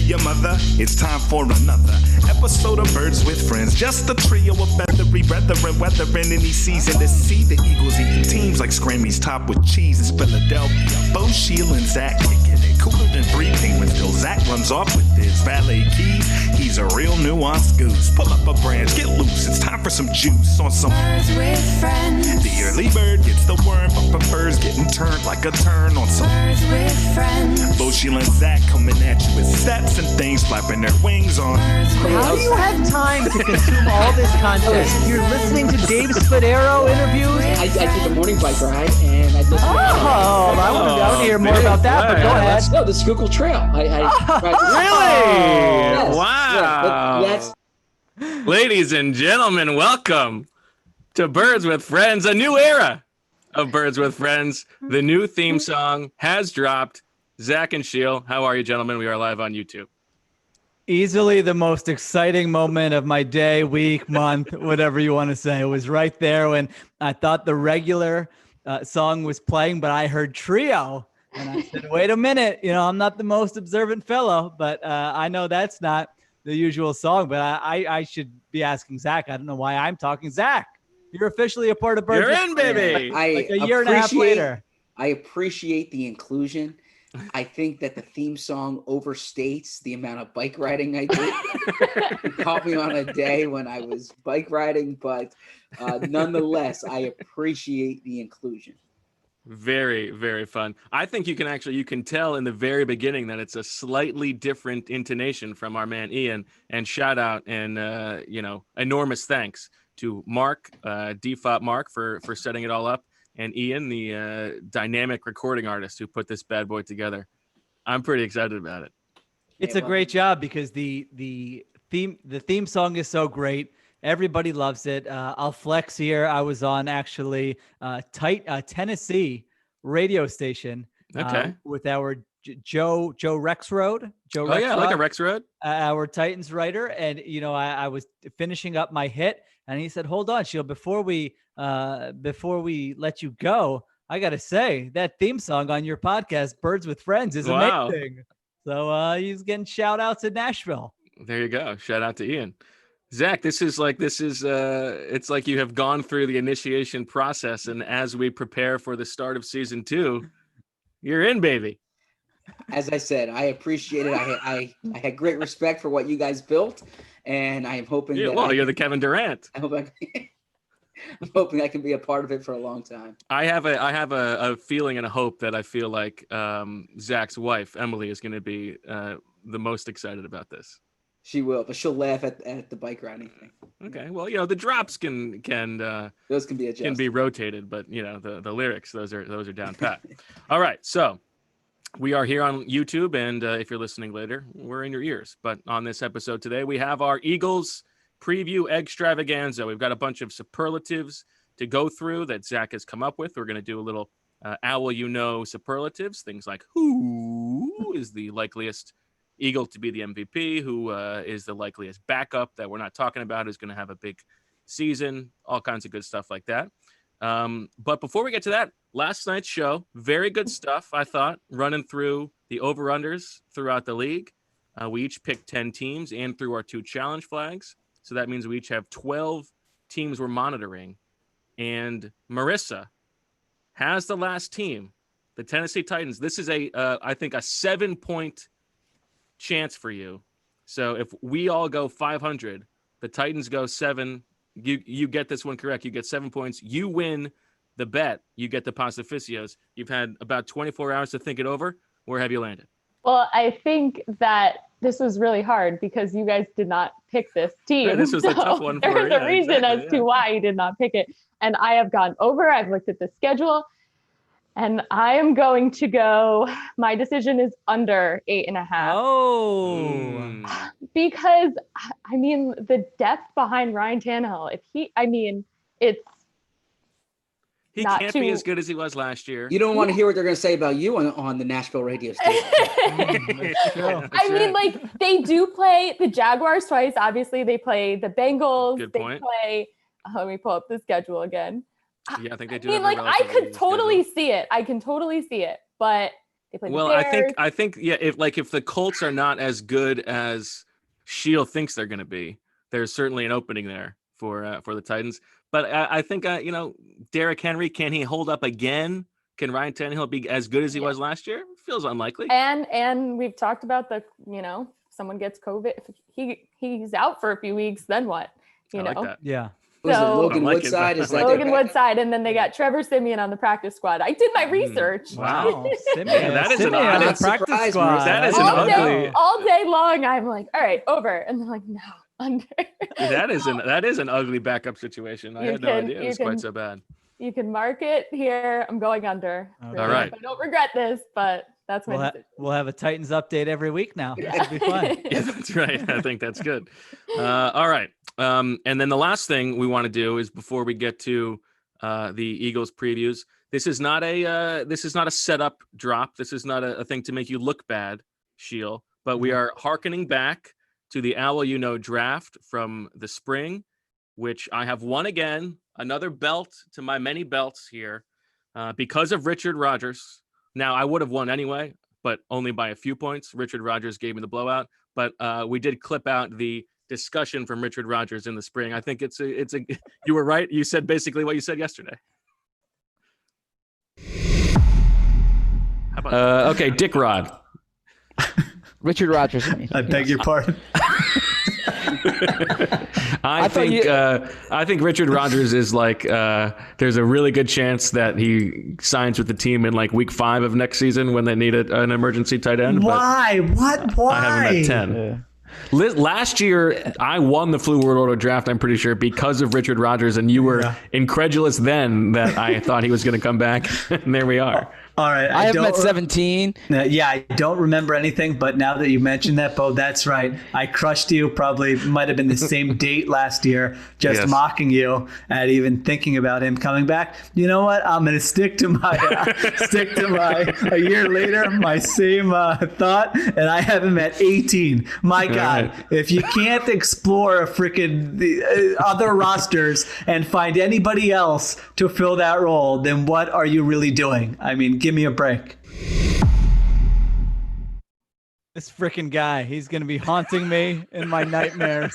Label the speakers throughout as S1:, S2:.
S1: your mother. It's time for another episode of Birds with Friends. Just a trio of feathery brethren weathering any season to see the Eagles eating teams like Scrammy's top with cheese. It's Philadelphia. Bo, Sheil, and Zach kicking it cooler than 3 penguins till Zach runs off with his valet keys. He's a real nuanced goose. Pull up a branch, get loose. It's time for some juice on some Birds with Friends. The early bird gets the worm, but prefers getting turned like a turn on some Birds with Friends. Bo, Sheil, and Zach coming at you with steps and things flapping their wings on.
S2: How do you have time to consume all this content? You're listening to Dave Spadaro interviews?
S3: I take a morning bike ride and I listen.
S2: I want to hear more about that, but go ahead.
S3: Let's go, the Schuylkill Trail.
S4: Really?
S3: Yes.
S4: Wow.
S3: Yes.
S4: Ladies and gentlemen, welcome to Birds with Friends, a new era of Birds with Friends. The new theme song has dropped. Zach and Sheil, how are you, gentlemen? We are live on YouTube.
S2: Easily the most exciting moment of my day, week, month, whatever you want to say. It was right there when I thought the regular song was playing, but I heard trio. And I said, wait a minute, I'm not the most observant fellow, but I know that's not the usual song, but I should be asking Zach. I don't know why I'm talking. Zach, you're officially a part of Birds.
S4: You're in, baby.
S2: Like a year and a half later.
S3: I appreciate the inclusion. I think that the theme song overstates the amount of bike riding I did. It caught me on a day when I was bike riding, but nonetheless, I appreciate the inclusion.
S4: Very, very fun. I think you can tell in the very beginning that it's a slightly different intonation from our man Ian. And shout out and enormous thanks to Mark, Default Mark, for setting it all up. And Ian, the dynamic recording artist who put this bad boy together. I'm pretty excited about it.
S2: It's a great job because the theme song is so great. Everybody loves it. I'll flex here. I was on actually Tennessee radio station with our Joe Rexroad.
S4: I like a Rexroad.
S2: Our Titans writer. And, I was finishing up my hit and he said, hold on, Sheil, before we let you go, I got to say that theme song on your podcast, Birds with Friends, is amazing. So he's getting shout outs in Nashville.
S4: There you go. Shout out to Ian. Zach, it's like you have gone through the initiation process. And as we prepare for the start of season 2, you're in, baby.
S3: As I said, I appreciate it. I had great respect for what you guys built. And I am hoping
S4: you're the Kevin Durant.
S3: I'm hoping I can be a part of it for a long time.
S4: I have a feeling and a hope that I feel like Zach's wife, Emily, is going to be the most excited about this.
S3: She will, but she'll laugh at the bike riding thing.
S4: Okay, well, the drops can
S3: those can be adjusted.
S4: Can be rotated, but the lyrics, those are down pat. All right, so we are here on YouTube, and if you're listening later, we're in your ears. But on this episode today, we have our Eagles preview Eggstravaganza. We've got a bunch of superlatives to go through that Zach has come up with. We're going to do a little superlatives, things like who is the likeliest Eagle to be the MVP, who is the likeliest backup that we're not talking about, who's going to have a big season, all kinds of good stuff like that. But before we get to that, last night's show, very good stuff, I thought, running through the over-unders throughout the league. We each picked 10 teams and threw our 2 challenge flags. So that means we each have 12 teams we're monitoring. And Marissa has the last team, the Tennessee Titans. This is I think a 7-point chance for you. So if we all go 500, the Titans go 7. You get this one correct. You get 7 points. You win the bet. You get the Pacificios. You've had about 24 hours to think it over. Where have you landed?
S5: Well, I think that this was really hard because you guys did not pick this team.
S4: Yeah, this was a tough one for you.
S5: There's a reason as to why you did not pick it. And I have gone over. I've looked at the schedule. And I am going to go, my decision is under 8.5.
S2: Oh.
S5: Because, the depth behind Ryan Tannehill, it's
S4: He can't be as good as he was last year.
S3: You don't want to hear what they're going to say about you on the Nashville radio station.
S5: They do play the Jaguars twice. Obviously, they play the Bengals.
S4: Good point.
S5: They play, let me pull up the schedule again.
S4: Yeah, I think they do.
S5: I could totally see it. I can totally see it. But They play
S4: Well,
S5: the Bears.
S4: I think, yeah. If the Colts are not as good as Sheil thinks they're going to be, there's certainly an opening there for the Titans. But I think Derrick Henry, can he hold up again? Can Ryan Tannehill be as good as he was last year? Feels unlikely.
S5: And we've talked about someone gets COVID, if he's out for a few weeks, then what?
S4: Like that.
S2: Yeah.
S3: Was it
S5: So-
S3: Logan
S4: I like it,
S3: Woodside?
S4: but-
S3: Is that
S5: Logan
S3: their
S5: Woodside, and then they got Trevor Siemian on the practice squad. I did my research.
S2: Wow.
S4: Yeah, that is an
S2: Simeon on
S4: odd-
S2: the
S3: Not
S2: practice
S3: surprised,
S2: squad.
S3: Marissa.
S4: That is
S2: I
S4: an
S2: don't
S5: all
S4: ugly-
S5: day,
S2: know.
S5: all day long, I'm like, all right, over, and they're like, no, under.
S4: That is an ugly backup situation. I
S5: You
S4: had no
S5: can-
S4: idea it
S5: you
S4: was
S5: can-
S4: quite so bad.
S5: You can mark it here. I'm going under.
S2: Okay.
S4: All right.
S5: I don't regret this, but that's my decision.
S2: We'll have a Titans update every week now. It'll be fun.
S4: Yeah, that's right. I think that's good. All right. And then the last thing we want to do is, before we get to the Eagles previews, this is not a setup drop. This is not a thing to make you look bad, Sheil, but we are hearkening back to the Owl draft from the spring, which I have won again, another belt to my many belts here, because of Richard Rodgers. Now, I would have won anyway, but only by a few points. Richard Rodgers gave me the blowout, but we did clip out the discussion from Richard Rodgers in the spring. I think it's a you were right. You said basically what you said yesterday. How about okay, Dick Rod.
S6: Richard Rodgers.
S7: I beg your pardon.
S4: I think Richard Rodgers is like there's a really good chance that he signs with the team in like week 5 of next season when they need an emergency tight end.
S7: Why? What? Why?
S4: I have him at 10. Last year, I won the Flu World Order draft, I'm pretty sure, because of Richard Rodgers, and you were incredulous then that I thought he was going to come back, and there we are.
S7: All right.
S6: I have him at 17.
S7: Yeah, I don't remember anything, but now that you mentioned that, Bo, that's right. I crushed you. Probably might have been the same date last year, just mocking you at even thinking about him coming back. You know what? I'm going to stick to my a year later, my same thought, and I have him at 18. My God, if you can't explore a freaking other rosters and find anybody else to fill that role, then what are you really doing? I mean, give me a break.
S2: This freaking guy, he's going to be haunting me in my nightmares.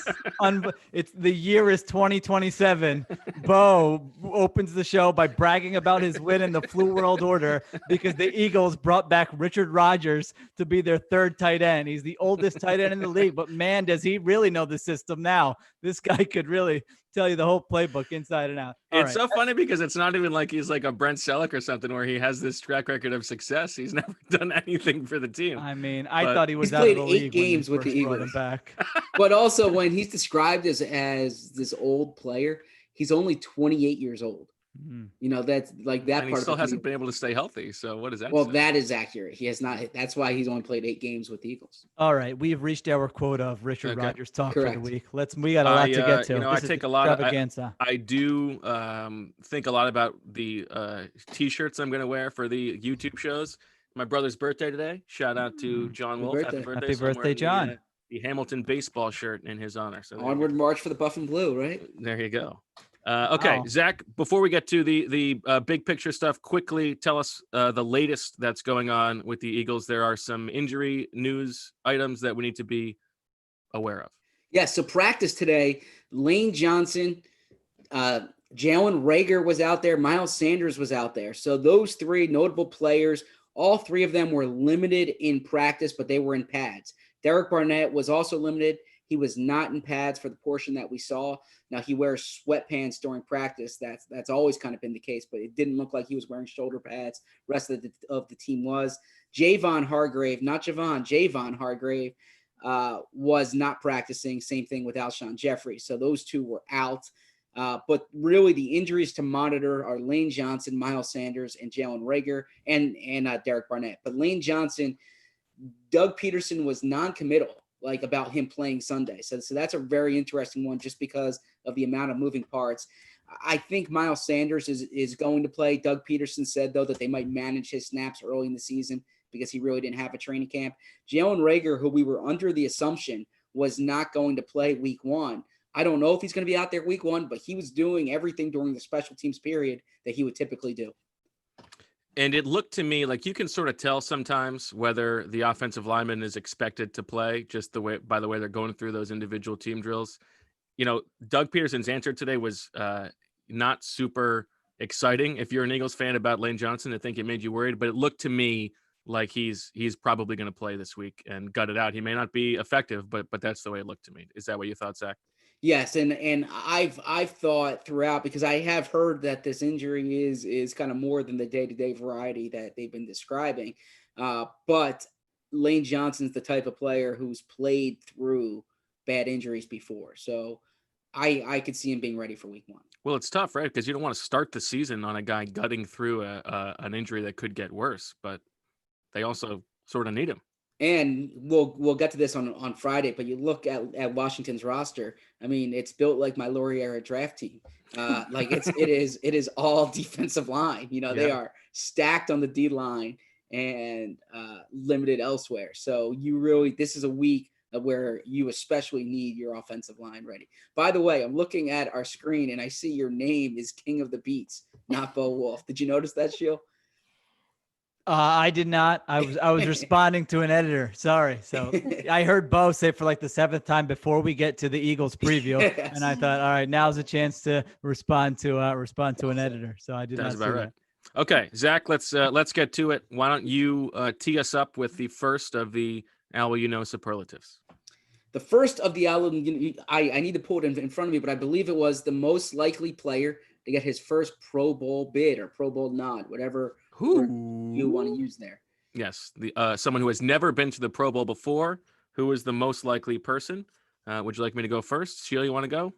S2: It's the year is 2027. Bo opens the show by bragging about his win in the Flu World Order because the Eagles brought back Richard Rodgers to be their third tight end. He's the oldest tight end in the league, but man, does he really know the system now. This guy could really tell you the whole playbook inside and out.
S4: It's so funny because it's not even like he's like a Brent Selleck or something where he has this track record of success. He's never done anything for the team.
S2: I mean, I thought he was
S3: he's
S2: out of
S3: played
S2: the
S3: 8
S2: league
S3: games
S2: when
S3: with
S2: we
S3: the
S2: first brought
S3: Eagles.
S2: him back.
S3: But also, when he's described as this old player, he's only 28 years old. You know, that's like that
S4: And
S3: part
S4: he still
S3: of the
S4: hasn't
S3: team.
S4: been able to stay healthy. So what does that
S3: Well,
S4: say?
S3: that is accurate. He has not. That's why he's only played 8 games with the Eagles.
S2: All right, we have reached our quota of Richard Rodgers talk
S3: Correct.
S2: for the week. We got a lot to get to.
S4: I
S2: This is
S4: take a lot of
S2: extravaganza.
S4: I do think a lot about the t-shirts I'm going to wear for the YouTube shows. My brother's birthday today. Shout out to John
S3: Happy
S4: Wolf.
S3: birthday.
S4: Happy birthday.
S2: Happy
S4: So I'm
S2: birthday,
S4: wearing
S2: John.
S4: The Hamilton baseball shirt in his honor. So
S3: Onward march for the Buff and Blue, right?
S4: there you go. Okay,
S2: Wow.
S4: Zach, before we get to the big picture stuff, quickly tell us the latest that's going on with the Eagles. There are some injury news items that we need to be aware of.
S3: Yeah, so practice today, Lane Johnson, Jalen Reagor was out there, Miles Sanders was out there. So those 3 notable players, all 3 of them were limited in practice, but they were in pads. Derek Barnett was also limited. He was not in pads for the portion that we saw. Now, he wears sweatpants during practice. That's always kind of been the case, but it didn't look like he was wearing shoulder pads. Rest of the team was. Javon Hargrave was not practicing. Same thing with Alshon Jeffrey. So those 2 were out. But really the injuries to monitor are Lane Johnson, Miles Sanders, and Jalen Reagor and Derek Barnett. But Lane Johnson, Doug Peterson was non-committal about him playing Sunday. So that's a very interesting one just because of the amount of moving parts. I think Miles Sanders is going to play. Doug Peterson said, though, that they might manage his snaps early in the season because he really didn't have a training camp. Jalen Reagor, who we were under the assumption was not going to play week 1. I don't know if he's going to be out there week 1, but he was doing everything during the special teams period that he would typically do.
S4: And it looked to me like you can sort of tell sometimes whether the offensive lineman is expected to play just by the way they're going through those individual team drills. Doug Peterson's answer today was not super exciting. If you're an Eagles fan about Lane Johnson, I think it made you worried, but it looked to me like he's probably going to play this week and gut it out. He may not be effective, but that's the way it looked to me. Is that what you thought, Zach?
S3: Yes, and I've thought throughout, because I have heard that this injury is kind of more than the day-to-day variety that they've been describing. But Lane Johnson's the type of player who's played through bad injuries before. So I could see him being ready for week 1.
S4: Well, it's tough, right? Because you don't want to start the season on a guy gutting through an injury that could get worse, but they also sort of need him. And
S3: we'll get to this on Friday, but you look at Washington's roster. I mean, it's built like my Laurier draft team. Like it is all defensive line. They are stacked on the D line and limited elsewhere. So this is a week where you especially need your offensive line ready. By the way, I'm looking at our screen and I see your name is King of the Beats, not Bo Wolf. Did you notice that, Sheil?
S2: I did not. I was responding to an editor. Sorry. So I heard Bo say for like the 7th time before we get to the Eagles preview, yes. And I thought, all right, now's a chance to respond to an editor. So I did not. That's about right.
S4: Okay, Zach, let's get to it. Why don't you tee us up with the first of the superlatives?
S3: The first of the I need to pull it in front of me, but I believe it was the most likely player to get his first Pro Bowl bid or Pro Bowl nod, whatever you want to use there.
S4: Yes, someone who has never been to the Pro Bowl before. Who is the most likely person? Would you like me to go first? Sheil, you want to go?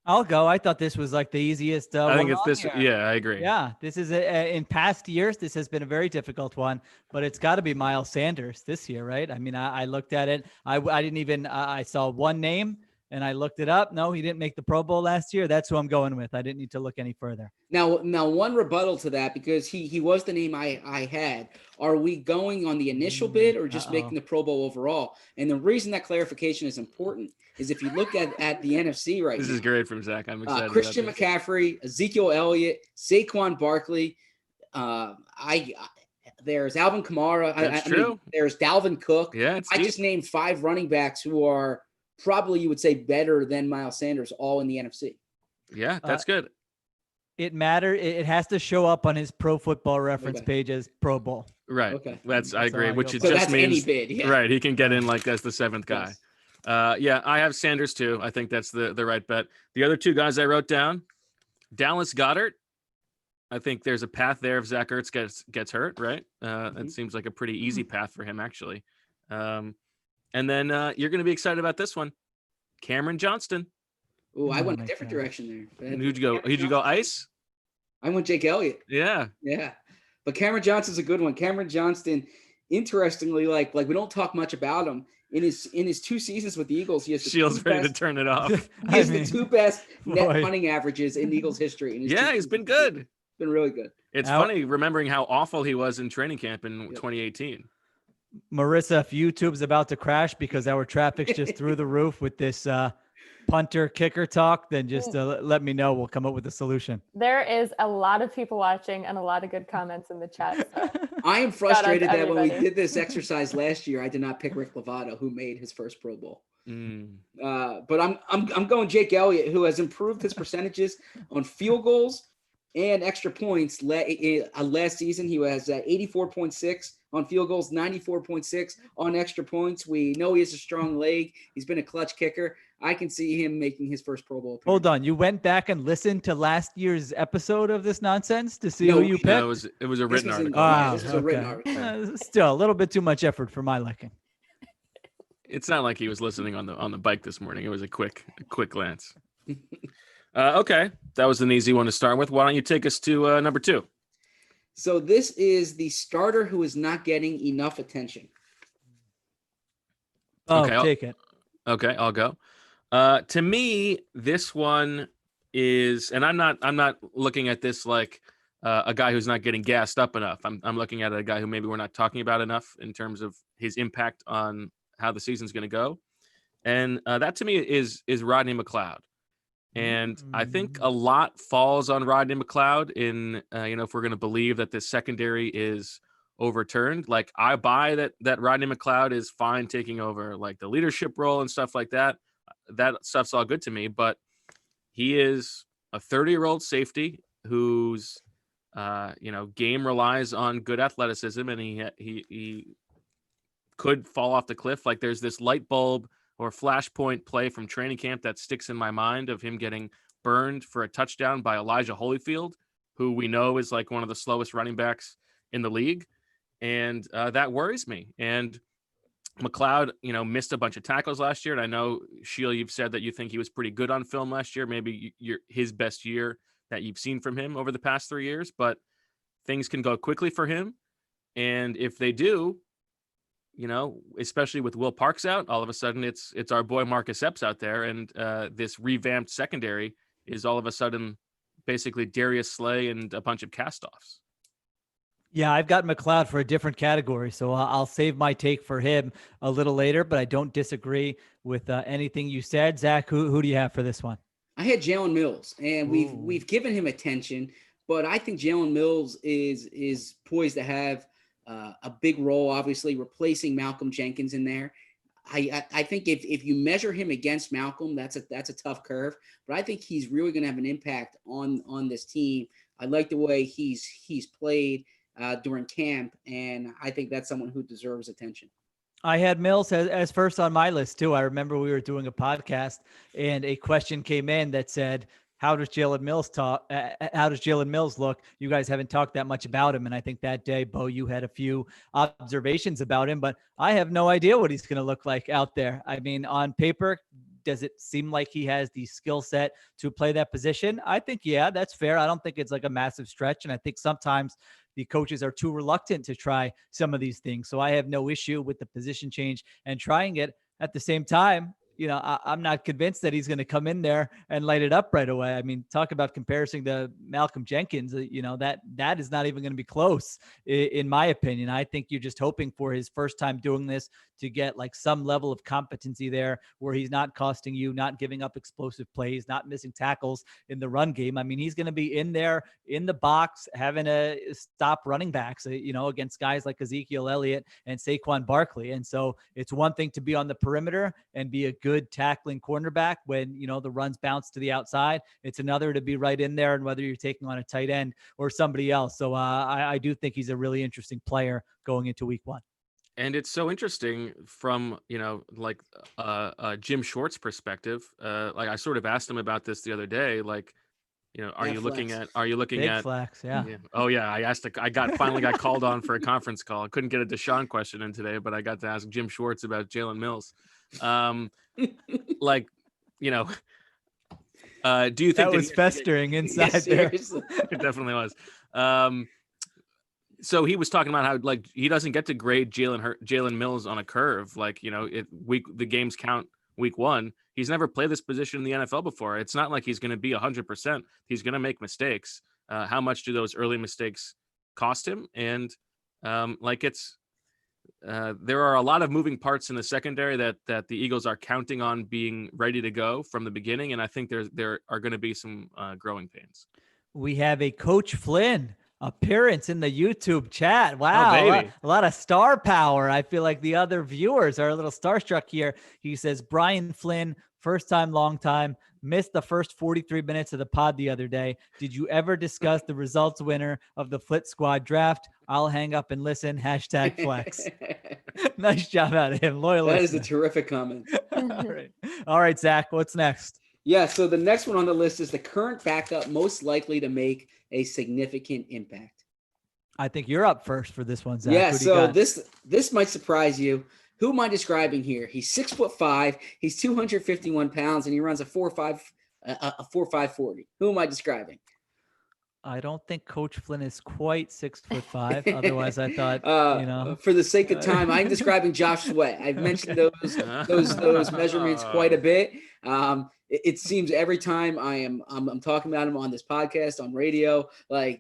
S2: I'll go. I thought this was like the easiest.
S4: I think it's this. Here. Yeah, I agree.
S2: Yeah, this is in past years. This has been a very difficult one, but it's got to be Miles Sanders this year, right? I mean, I looked at it. I didn't even. I saw one name and I looked it up. No, he didn't make the Pro Bowl last year. That's who I'm going with. I didn't need to look any further.
S3: Now, one rebuttal to that, because he was the name I had. Are we going on the initial bid or just making the Pro Bowl overall? And the reason that clarification is important is if you look at the NFC right now.
S4: This is great from Zach. I'm excited.
S3: Christian McCaffrey, Ezekiel Elliott, Saquon Barkley. There's Alvin Kamara.
S4: That's true.
S3: Mean, there's Dalvin Cook.
S4: Yeah,
S3: I just named 5 running backs who are probably, you would say, better than Miles Sanders, all in the NFC.
S4: Yeah, that's good.
S2: It matters. It has to show up on his Pro Football Reference page as Pro Bowl.
S4: Right. Okay. I agree. Which it
S3: so
S4: just
S3: that's
S4: means
S3: any bid. Yeah.
S4: Right. He can get in like as the 7th guy. Yes. I have Sanders too. I think that's the right bet. The other 2 guys I wrote down, Dallas Goedert. I think there's a path there if Zach Ertz gets hurt. Right. That seems like a pretty easy path for him actually. And then you're going to be excited about this one, Cameron Johnston.
S3: Oh, I went a different direction there.
S4: And who'd you go? Ice?
S3: I went Jake Elliott.
S4: Yeah.
S3: But Cameron Johnston's a good one. Cameron Johnston, interestingly, like we don't talk much about him. In his 2 seasons with the Eagles, he has the
S4: Shield's ready to turn it off.
S3: He has the 2 best net punting averages in Eagles history.
S4: He's been good.
S3: Been really good.
S4: It's funny remembering how awful he was in training camp in 2018.
S2: Marissa, if YouTube's about to crash because our traffic's just through the roof with this punter kicker talk, then just let me know. We'll come up with a solution.
S5: There is a lot of people watching and a lot of good comments in the chat. So.
S3: I am frustrated that when we did this exercise last year, I did not pick Rick Lovato, who made his first Pro Bowl. But I'm going Jake Elliott, who has improved his percentages on field goals and extra points. Last season, he was at 84.6 on field goals, 94.6 on extra points. We know he has a strong leg. He's been a clutch kicker. I can see him making his first Pro Bowl appearance.
S2: Hold on. You went back and listened to last year's episode of this nonsense to see who you picked?
S4: No, it was a written article.
S3: This was a written article.
S2: Still, a little bit too much effort for my liking.
S4: It's not like he was listening on the bike this morning. It was a quick glance. Okay. That was an easy one to start with. Why don't you take us to number 2?
S3: So this is the starter who is not getting enough attention.
S2: Okay, take it.
S4: Okay, I'll go. To me, this one is, and I'm not looking at this like a guy who's not getting gassed up enough. I'm looking at a guy who maybe we're not talking about enough in terms of his impact on how the season's going to go. And that to me is Rodney McLeod. And I think a lot falls on Rodney McLeod in, if we're going to believe that this secondary is overturned. Like, I buy that Rodney McLeod is fine taking over like the leadership role and stuff like that. That stuff's all good to me, but he is a 30-year-old safety whose, game relies on good athleticism, and he could fall off the cliff. Like, there's this light bulb or flashpoint play from training camp that sticks in my mind of him getting burned for a touchdown by Elijah Holyfield, who we know is like one of the slowest running backs in the league. And that worries me. And McLeod, missed a bunch of tackles last year. And I know, Sheil, you've said that you think he was pretty good on film last year, maybe his best year that you've seen from him over the past 3 years, but things can go quickly for him. And if they do, especially with Will Parks out, all of a sudden it's our boy Marcus Epps out there. And this revamped secondary is all of a sudden basically Darius Slay and a bunch of castoffs.
S2: Yeah, I've got McLeod for a different category, so I'll save my take for him a little later, but I don't disagree with anything you said. Zach, who do you have for this one?
S3: I had Jalen Mills, and we've given him attention, but I think Jalen Mills is poised to have a big role, obviously replacing Malcolm Jenkins in there. I think if you measure him against Malcolm, that's a tough curve, but I think he's really going to have an impact on this team. I like the way he's played during camp, and I think that's someone who deserves attention.
S2: I had Mills as first on my list too. I remember we were doing a podcast and a question came in that said, how does Jalen Mills look? You guys haven't talked that much about him. And I think that day, Bo, you had a few observations about him, but I have no idea what he's going to look like out there. I mean, on paper, does it seem like he has the skill set to play that position? I think, yeah, that's fair. I don't think it's like a massive stretch. And I think sometimes the coaches are too reluctant to try some of these things. So I have no issue with the position change and trying it. At the same time, I'm not convinced that he's going to come in there and light it up right away. I mean, talk about comparison to Malcolm Jenkins, that is not even going to be close in my opinion. I think you're just hoping for his first time doing this to get like some level of competency there where he's not costing you, not giving up explosive plays, not missing tackles in the run game. I mean, he's going to be in there in the box, having to stop running backs, against guys like Ezekiel Elliott and Saquon Barkley. And so it's one thing to be on the perimeter and be a good tackling cornerback when, the runs bounce to the outside. It's another to be right in there, and whether you're taking on a tight end or somebody else. So I do think he's a really interesting player going into week one.
S4: And it's so interesting from, Jim Schwartz perspective. I sort of asked him about this the other day. Are you looking at
S2: flex? Yeah.
S4: Oh yeah. I finally got called on for a conference call. I couldn't get a Deshaun question in today, but I got to ask Jim Schwartz about Jalen Mills. Do you think
S2: that was festering inside there?
S4: It definitely was. So he was talking about how he doesn't get to grade Jalen Mills on a curve. The games count week one. He's never played this position in the NFL before. It's not like he's going to be 100%. He's going to make mistakes. How much do those early mistakes cost him? And there are a lot of moving parts in the secondary that the Eagles are counting on being ready to go from the beginning. And I think there are going to be some growing pains.
S2: We have a Coach Flynn appearance in the YouTube chat. Wow.
S4: Oh,
S2: a lot of star power. I feel like the other viewers are a little starstruck here. He says, Brian Flynn, first time, long time, missed the first 43 minutes of the pod the other day. Did you ever discuss the results winner of the Flit Squad draft? I'll hang up and listen. #flex. Nice job out of him. Loyal
S3: That
S2: listener.
S3: is a terrific comment.
S2: All right, Zach, what's next?
S3: Yeah, so the next one on the list is the current backup most likely to make a significant impact.
S2: I think you're up first for this one, Zach.
S3: Yeah, so this might surprise you. Who am I describing here? He's 6'5", he's 251 pounds, and he runs a 4.5 40. Who am I describing?
S2: I don't think Coach Flynn is quite 6'5". Otherwise, I thought,
S3: For the sake of time, I'm describing Josh Sweat. I've mentioned those measurements quite a bit. It seems every time I'm talking about him on this podcast, on radio, I'm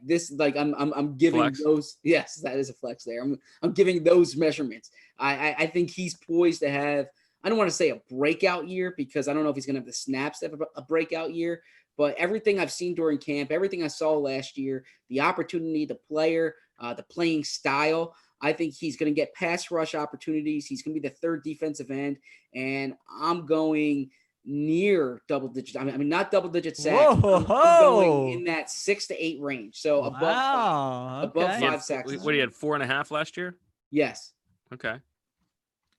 S3: giving
S4: flex.
S3: those. Yes, that is a flex there. I'm giving those measurements. I think he's poised to have I don't want to say a breakout year because I don't know if he's going to have the snaps to have a breakout year. But everything I've seen during camp, everything I saw last year, the opportunity, the player, the playing style, I think he's going to get pass rush opportunities. He's going to be the third defensive end, and I'm going near double digits. I mean not double digit sacks. I'm going in that 6 to 8 range. So above 5 sacks.
S4: What, he had 4.5 last year?
S3: Yes.
S4: Okay.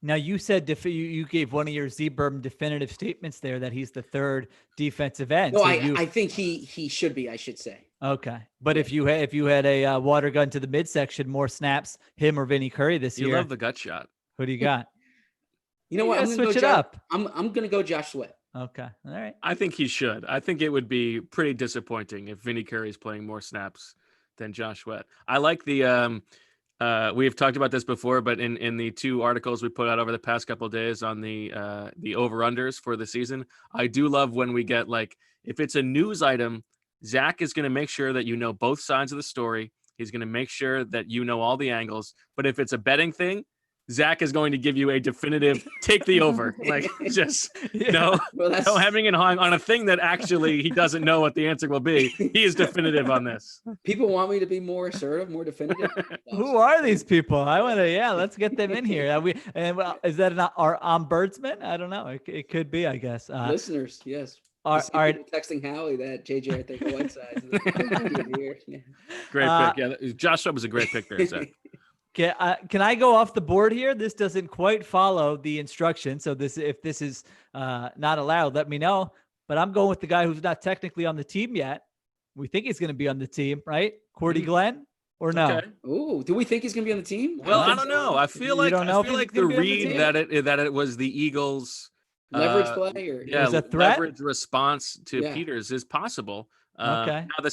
S2: Now you said you gave one of your Z-Berm definitive statements there that he's the third defensive end.
S3: No,
S2: so
S3: I think he should be. I should say.
S2: Okay, but if you had a water gun to the midsection, more snaps, him or Vinny Curry this year.
S4: You love the gut shot.
S2: Who do you got?
S3: You know what? I'm
S2: switch it up.
S3: I'm going to go Josh Sweat.
S2: Okay, all right.
S4: I think he should. I think it would be pretty disappointing if Vinny Curry is playing more snaps than Josh Sweat. I like the. We've talked about this before, but in the 2 articles we put out over the past couple of days on the over-unders for the season, I do love when we get, like, if it's a news item, Zach is going to make sure that you know both sides of the story. He's going to make sure that you know all the angles. But if it's a betting thing, Zach is going to give you a definitive take the over. Like, just no having it on a thing that actually he doesn't know what the answer will be. He is definitive on this.
S3: People want me to be more assertive, more definitive.
S2: Who are these people? I want to, let's get them in here. Is that our ombudsman? I don't know. It could be, I guess.
S3: Listeners, yes.
S2: All right.
S3: Texting Howie that JJ, I think, Whiteside.
S4: Great pick. Yeah, Josh Sweat was a great pick there, Zach.
S2: Can I go off the board here? This doesn't quite follow the instructions. So if this is not allowed, let me know. But I'm going with the guy who's not technically on the team yet. We think he's going to be on the team, right? Cordy Glenn, or no?
S3: Okay. Ooh, do we think he's going to be on the team?
S4: Well, I don't know. I feel like the read that it was the Eagles.
S3: Leverage play, or
S2: was a threat?
S4: Leverage response to Peters is possible.
S2: Okay.
S4: Now at the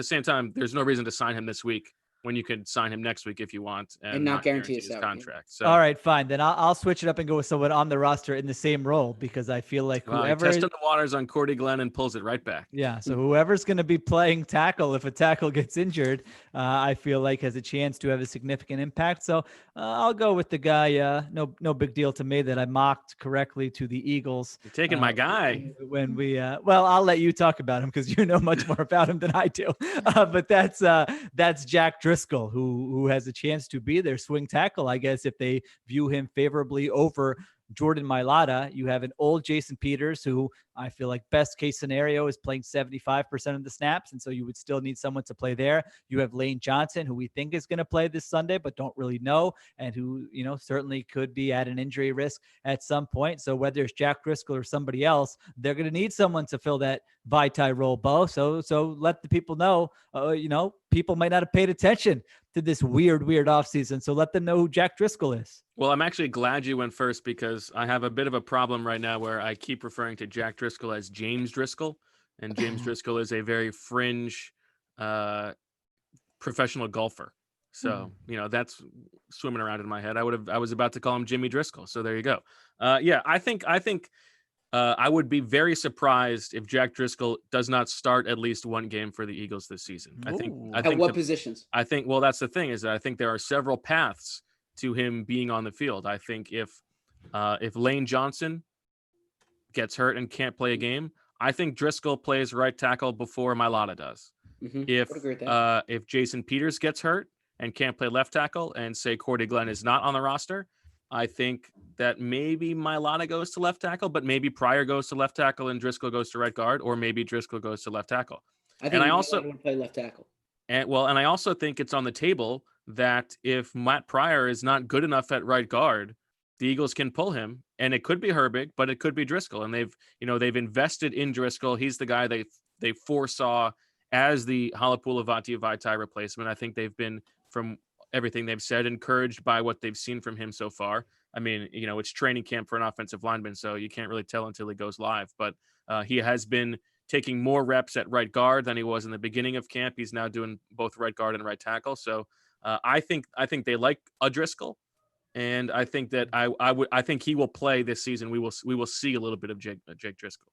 S4: same time, there's no reason to sign him this week when you could sign him next week if you want and
S3: not guarantee
S4: his contract. So,
S2: all right, fine. Then I'll switch it up and go with someone on the roster in the same role because I feel like whoever
S4: tested the waters on Cordy Glenn and pulls it right back.
S2: Yeah. So whoever's going to be playing tackle, if a tackle gets injured, I feel like has a chance to have a significant impact. So I'll go with the guy. No big deal to me that I mocked correctly to the Eagles.
S4: You're taking my guy.
S2: When we, I'll let you talk about him because you know much more about him than I do. But that's Jack Driscoll, who has a chance to be their swing tackle, I guess, if they view him favorably over Jordan Mailata. You have an old Jason Peters, who I feel like best case scenario is playing 75% of the snaps. And so you would still need someone to play there. You have Lane Johnson, who we think is going to play this Sunday, but don't really know. And who, certainly could be at an injury risk at some point. So whether it's Jack Driscoll or somebody else, they're going to need someone to fill that Vitae role, Bo. So let the people know, people might not have paid attention to this weird offseason. So let them know who Jack Driscoll is.
S4: Well, I'm actually glad you went first because I have a bit of a problem right now where I keep referring to Jack Driscoll as James Driscoll, and James Driscoll is a very fringe professional golfer. So, that's swimming around in my head. I was about to call him Jimmy Driscoll. So there you go. I think I would be very surprised if Jack Driscoll does not start at least one game for the Eagles this season. I think
S3: at what positions?
S4: I think, well, that's the thing is that I think there are several paths to him being on the field. I think if Lane Johnson gets hurt and can't play a game, I think Driscoll plays right tackle before Mailata does. Mm-hmm. If Jason Peters gets hurt and can't play left tackle, and say Cordy Glenn is not on the roster, I think that maybe Mailata goes to left tackle, but maybe Pryor goes to left tackle and Driscoll goes to right guard, or maybe Driscoll goes to left tackle.
S3: I also want to play left tackle.
S4: And I also think it's on the table that if Matt Pryor is not good enough at right guard, the Eagles can pull him, and it could be Herbig, but it could be Driscoll. And they've invested in Driscoll. He's the guy they foresaw as the Halapula Vitae replacement. I think they've been, from everything they've said, encouraged by what they've seen from him so far. I mean, it's training camp for an offensive lineman, so you can't really tell until he goes live. But he has been taking more reps at right guard than he was in the beginning of camp. He's now doing both right guard and right tackle. So I think they like a Driscoll, and I think that I think he will play this season. We will see a little bit of Jake Driscoll,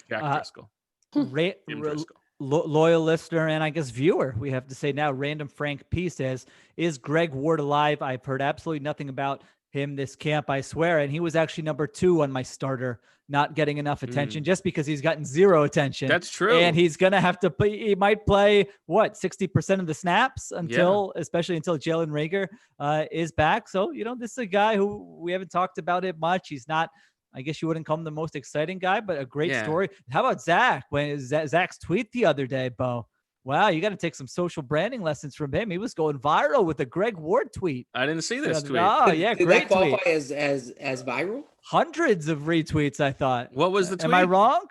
S4: Jack Driscoll. Driscoll.
S2: Loyal listener and I guess viewer, we have to say now, Random Frank P says, is Greg Ward alive? I've heard absolutely nothing about him this camp, I swear. And he was actually number 2 on my starter, not getting enough attention just because he's gotten 0 attention.
S4: That's true.
S2: And he's going to have to play. He might play 60% of the snaps especially until Jalen Reagor is back. So, this is a guy who we haven't talked about it much. He's not, I guess you wouldn't call him the most exciting guy, but a great story. How about Zach? When Zach's tweet the other day, Bo? Wow, you got to take some social branding lessons from him. He was going viral with a Greg Ward tweet.
S4: I didn't see this tweet.
S2: Oh, yeah,
S3: Did
S2: great
S3: that qualify
S2: tweet.
S3: as viral?
S2: Hundreds of retweets, I thought.
S4: What was the tweet?
S2: Am I wrong?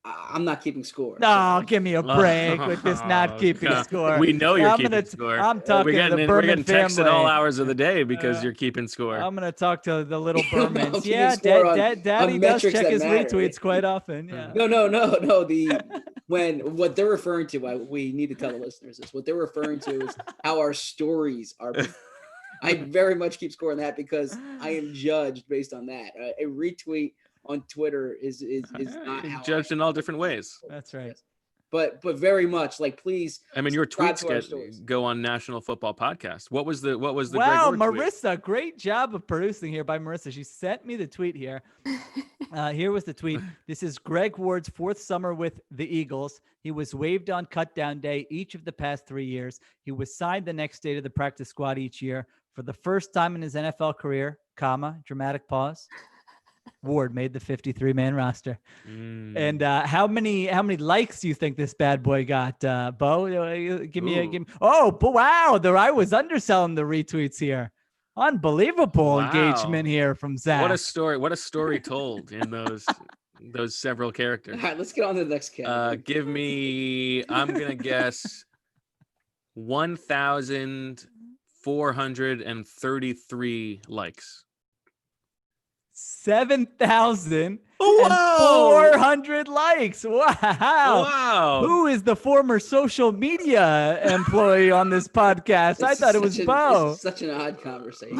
S3: I'm not keeping score.
S2: No, give me a break with this not keeping score.
S4: We know you're keeping score.
S2: I'm talking to the Berman
S4: text
S2: family.
S4: at all hours of the day because you're keeping score.
S2: I'm going to talk to the little Bermans. Daddy does check his retweets quite often. Yeah.
S3: No. What they're referring to, we need to tell the listeners this. What they're referring to is how our stories are. I very much keep score on that because I am judged based on that. A retweet on Twitter is not how
S4: judged in all different ways.
S2: That's right.
S3: But very much please.
S4: I mean, your tweets go on National Football Podcast. What was the
S2: wow,
S4: Greg Ward
S2: Marissa,
S4: tweet?
S2: Great job of producing here by Marissa. She sent me the tweet here. Here was the tweet. This is Greg Ward's 4th summer with the Eagles. He was waived on cutdown day each of the past 3 years. He was signed the next day to the practice squad each year. For the first time in his NFL career, dramatic pause, Ward made the 53-man roster. And how many likes do you think this bad boy got, Bo? Give me. Oh, but wow, I was underselling the retweets here. Unbelievable engagement here from Zach.
S4: What a story told in those several characters.
S3: All right, let's get on to the next category.
S4: Give me, I'm gonna guess 1,433 likes.
S2: 7,400 likes. Wow. Who is the former social media employee on this podcast? I thought it was Bo.
S3: This is such an odd conversation.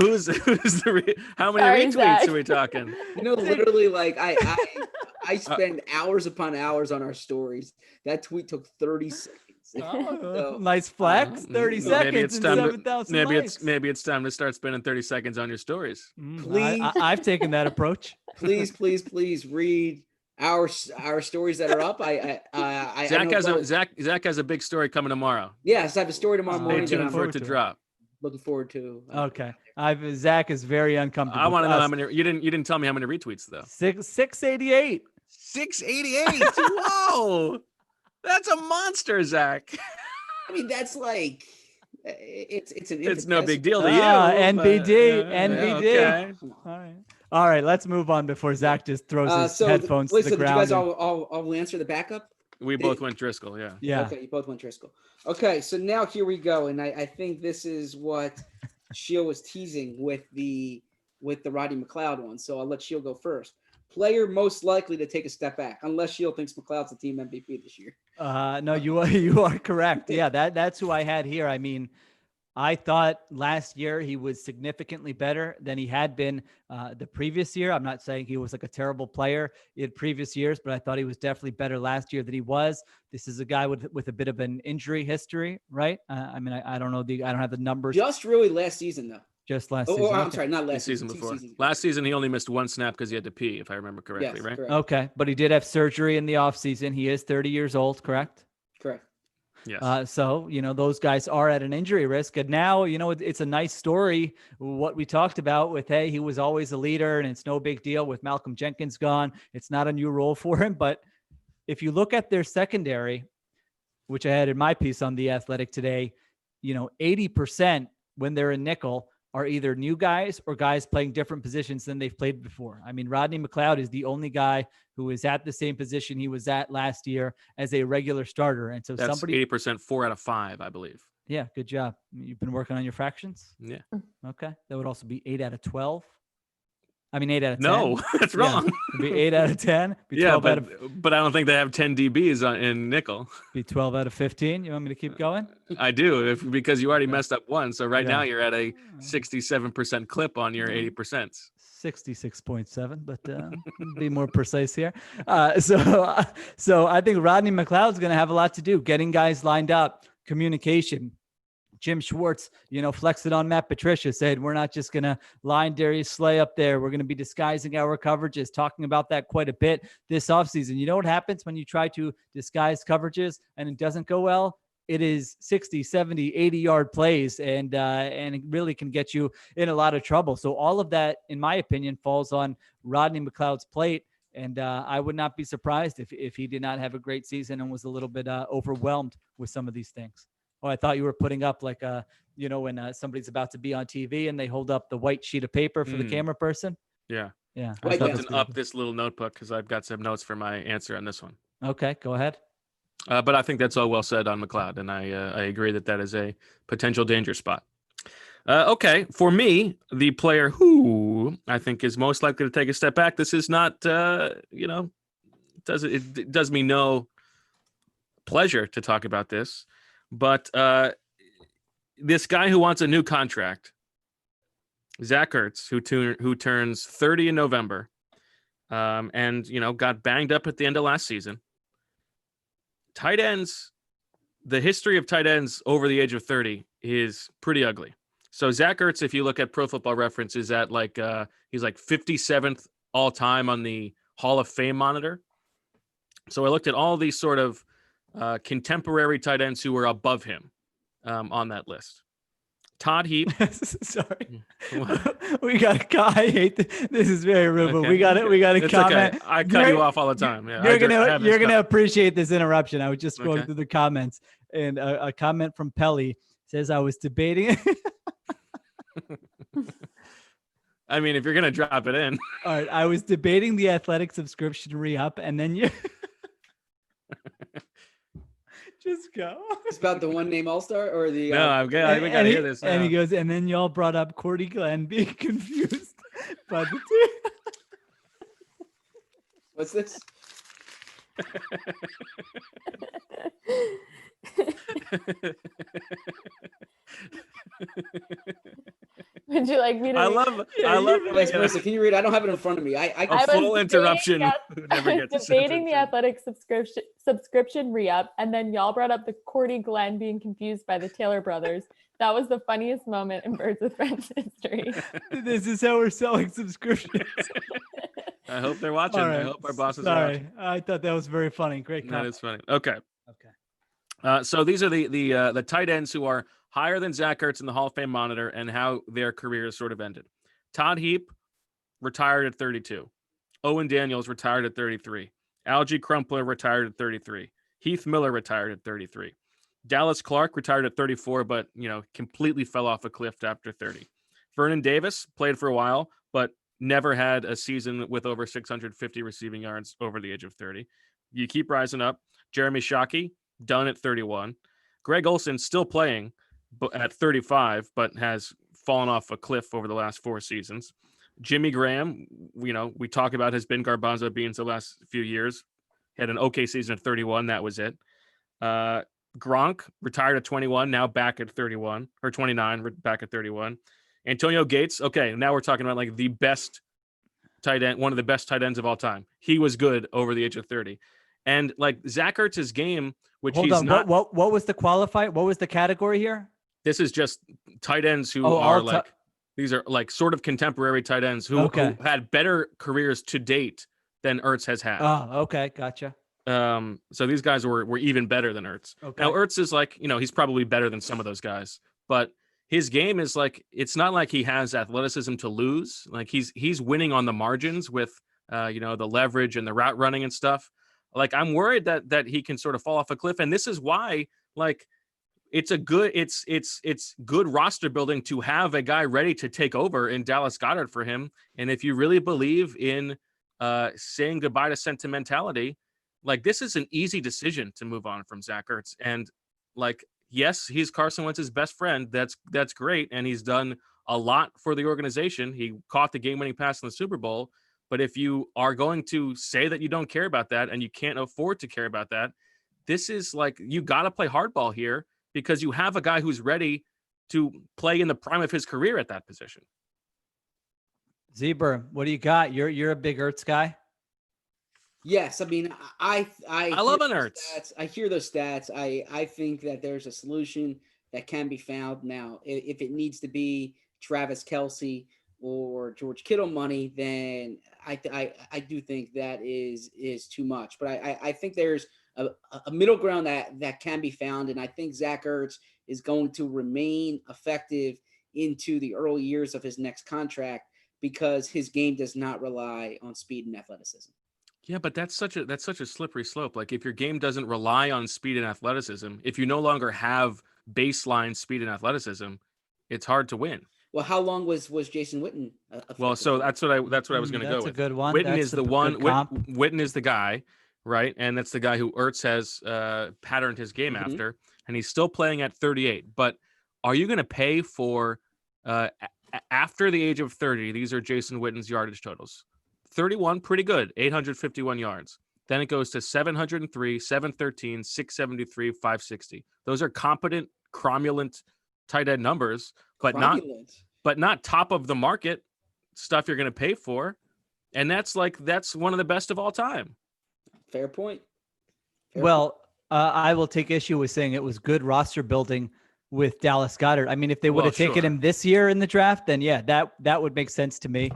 S4: How many retweets are we talking?
S3: Literally, I spend hours upon hours on our stories. That tweet took 30 seconds.
S2: Nice flex. 30 seconds and 7,000 likes.
S4: Maybe it's time to start spending 30 seconds on your stories.
S2: Please, I've taken that approach.
S3: Please read our stories that are up.
S4: Zach has a big story coming tomorrow.
S3: Yes, I have a story tomorrow morning.
S4: Stay tuned for it to drop.
S3: Looking forward to.
S2: Okay, Zach is very uncomfortable.
S4: I want to know how many. You didn't tell me how many retweets though.
S2: 688.
S4: 688. Whoa. That's a monster, Zach.
S3: I mean, that's it's
S4: no big deal to you.
S2: NBD.
S4: Okay.
S2: All right, let's move on before Zach just throws his headphones to the ground.
S3: Did you guys all answer the backup?
S4: We both went Driscoll, yeah.
S3: Okay, you both went Driscoll. Okay, so now here we go, and I think this is what Sheil was teasing with the Rodney McLeod one. So I'll let Sheil go first. Player most likely to take a step back, unless Sheil thinks McLeod's the team MVP this year.
S2: No, you are correct. Yeah, that's who I had here. I mean, I thought last year he was significantly better than he had been the previous year. I'm not saying he was a terrible player in previous years, but I thought he was definitely better last year than he was. This is a guy with a bit of an injury history, right? I mean, I don't know I don't have the numbers.
S3: Just really last season though.
S2: Just last season.
S3: I'm sorry, not last
S4: season before. Last season, he only missed one snap because he had to pee, if I remember correctly, right?
S3: Correct.
S2: Okay, but he did have surgery in the offseason. He is 30 years old, correct?
S3: Correct.
S4: Yes.
S2: So, those guys are at an injury risk. And now, it's a nice story, what we talked about with, hey, he was always a leader and it's no big deal with Malcolm Jenkins gone. It's not a new role for him. But if you look at their secondary, which I had in my piece on The Athletic today, 80% when they're in nickel are either new guys or guys playing different positions than they've played before. I mean, Rodney McLeod is the only guy who is at the same position he was at last year as a regular starter. And so
S4: that's 80%, 4 out of 5, I believe.
S2: Yeah, good job. You've been working on your fractions?
S4: Yeah.
S2: Okay. That would also be 8 out of 12. I mean, 8 out of 10.
S4: No, that's wrong.
S2: It'd be 8 out of 10. Be
S4: 12 but I don't think they have 10 DBs in nickel.
S2: Be 12 out of 15. You want me to keep going?
S4: I do, because you already messed up one. So now you're at a 67% clip on your 80%.
S2: 66.7, but be more precise here. So I think Rodney McLeod's going to have a lot to do, getting guys lined up, communication, Jim Schwartz, flexed it on Matt Patricia, said, we're not just going to line Darius Slay up there. We're going to be disguising our coverages, talking about that quite a bit this offseason. You know what happens when you try to disguise coverages and it doesn't go well? It is 60, 70, 80-yard plays, and it really can get you in a lot of trouble. So all of that, in my opinion, falls on Rodney McLeod's plate. And I would not be surprised if he did not have a great season and was a little bit overwhelmed with some of these things. Oh, I thought you were putting up like, when somebody's about to be on TV and they hold up the white sheet of paper for the camera person.
S4: Yeah.
S2: Yeah.
S4: I opened up this little notebook because I've got some notes for my answer on this one.
S2: Okay, go ahead.
S4: But I think that's all well said on McLeod, and I agree that is a potential danger spot. Okay, for me, the player who I think is most likely to take a step back. This is not, it does me no pleasure to talk about this, but this guy who wants a new contract, Zach Ertz, who turns 30 in November, and got banged up at the end of last season. Tight ends, the history of tight ends over the age of 30 is pretty ugly. So Zach Ertz, if you look at Pro Football Reference, is at he's like 57th all time on the Hall of Fame monitor. So I looked at all these sort of contemporary tight ends who were above him on that list. Todd Heap.
S2: Sorry, we got. I hate this. Is very rude, but we got it. We got a comment.
S4: Okay. I cut you off all the time. Yeah,
S2: you're gonna appreciate this interruption. I was just going through the comments, and a comment from Pelly says, "I was debating."
S4: I mean, if you're gonna drop it in,
S2: all right. I was debating the athletic subscription re-up, and then you. Just go.
S3: It's about the one name All-Star or the.
S4: No, we got to hear this. Now.
S2: And he goes, and then y'all brought up Cordy Glenn being confused by the two.
S3: What's this?
S5: Would you like me to?
S4: I love.
S3: Wait, Marissa, can you read? I don't have it in front of me. I
S4: full interruption.
S5: Debating the athletic subscription re-up, and then y'all brought up the Cordy Glenn being confused by the Taylor brothers. That was the funniest moment in Birds with Friends history.
S2: This is how we're selling subscriptions.
S4: I hope they're watching. Right. I hope our bosses are watching.
S2: I thought that was very funny. Great comment.
S4: That is funny. Okay. So these are the tight ends who are higher than Zach Ertz in the Hall of Fame monitor and how their careers sort of ended. Todd Heap retired at 32. Owen Daniels retired at 33. Algie Crumpler retired at 33. Heath Miller retired at 33. Dallas Clark retired at 34, but completely fell off a cliff after 30. Vernon Davis played for a while, but never had a season with over 650 receiving yards over the age of 30. You keep rising up. Jeremy Shockey, done at 31. Greg Olsen still playing at 35, but has fallen off a cliff over the last 4 seasons. Jimmy Graham, we talk about his Ben Garbanzo beans the last few years. Had an okay season at 31. That was it. Gronk retired at 21, now back at 31, or 29, back at 31. Antonio Gates, okay, now we're talking about like the best tight end, one of the best tight ends of all time. He was good over the age of 30. And like Zach Ertz's game, which
S2: Hold on. What was the qualify? What was the category here?
S4: This is just tight ends who are like, these are like sort of contemporary tight ends who had better careers to date than Ertz has had.
S2: Oh, okay. Gotcha.
S4: So these guys were even better than Ertz. Okay. Now Ertz is like, he's probably better than some of those guys, but his game is like, it's not like he has athleticism to lose. Like he's winning on the margins with, the leverage and the route running and stuff. Like I'm worried that he can sort of fall off a cliff. And this is why, like, it's good roster building to have a guy ready to take over in Dallas Goedert for him. And if you really believe in saying goodbye to sentimentality, like this is an easy decision to move on from Zach Ertz. And like, yes, he's Carson Wentz's best friend. That's great. And he's done a lot for the organization. He caught the game-winning pass in the Super Bowl. But if you are going to say that you don't care about that and you can't afford to care about that, this is like, you got to play hardball here because you have a guy who's ready to play in the prime of his career at that position.
S2: Zebra, what do you got? You're a big Ertz guy.
S3: Yes, I mean, I
S4: love an Ertz.
S3: I hear those stats. I think that there's a solution that can be found. Now, if it needs to be Travis Kelce or George Kittle money, then I do think that is too much. But I think there's a middle ground that can be found, and I think Zach Ertz is going to remain effective into the early years of his next contract because his game does not rely on speed and athleticism.
S4: Yeah, but that's such a slippery slope. Like if your game doesn't rely on speed and athleticism, if you no longer have baseline speed and athleticism, it's hard to win.
S3: Well, how long was Jason Witten?
S4: Well, so that's what I was going to go with.
S2: That's a good one.
S4: Witten
S2: That's
S4: is the one. Witten is the guy, right? And that's the guy who Ertz has patterned his game after, and he's still playing at 38. But are you going to pay for after the age of 30? These are Jason Witten's yardage totals. 31, pretty good, 851 yards. Then it goes to 703, 713, 673, 560. Those are competent, cromulent tight end numbers, but not top of the market stuff you're going to pay for. And that's one of the best of all time.
S3: Fair point.
S2: I will take issue with saying it was good roster building with Dallas Goedert. I mean, if they would have taken him this year in the draft, then yeah, that would make sense to me.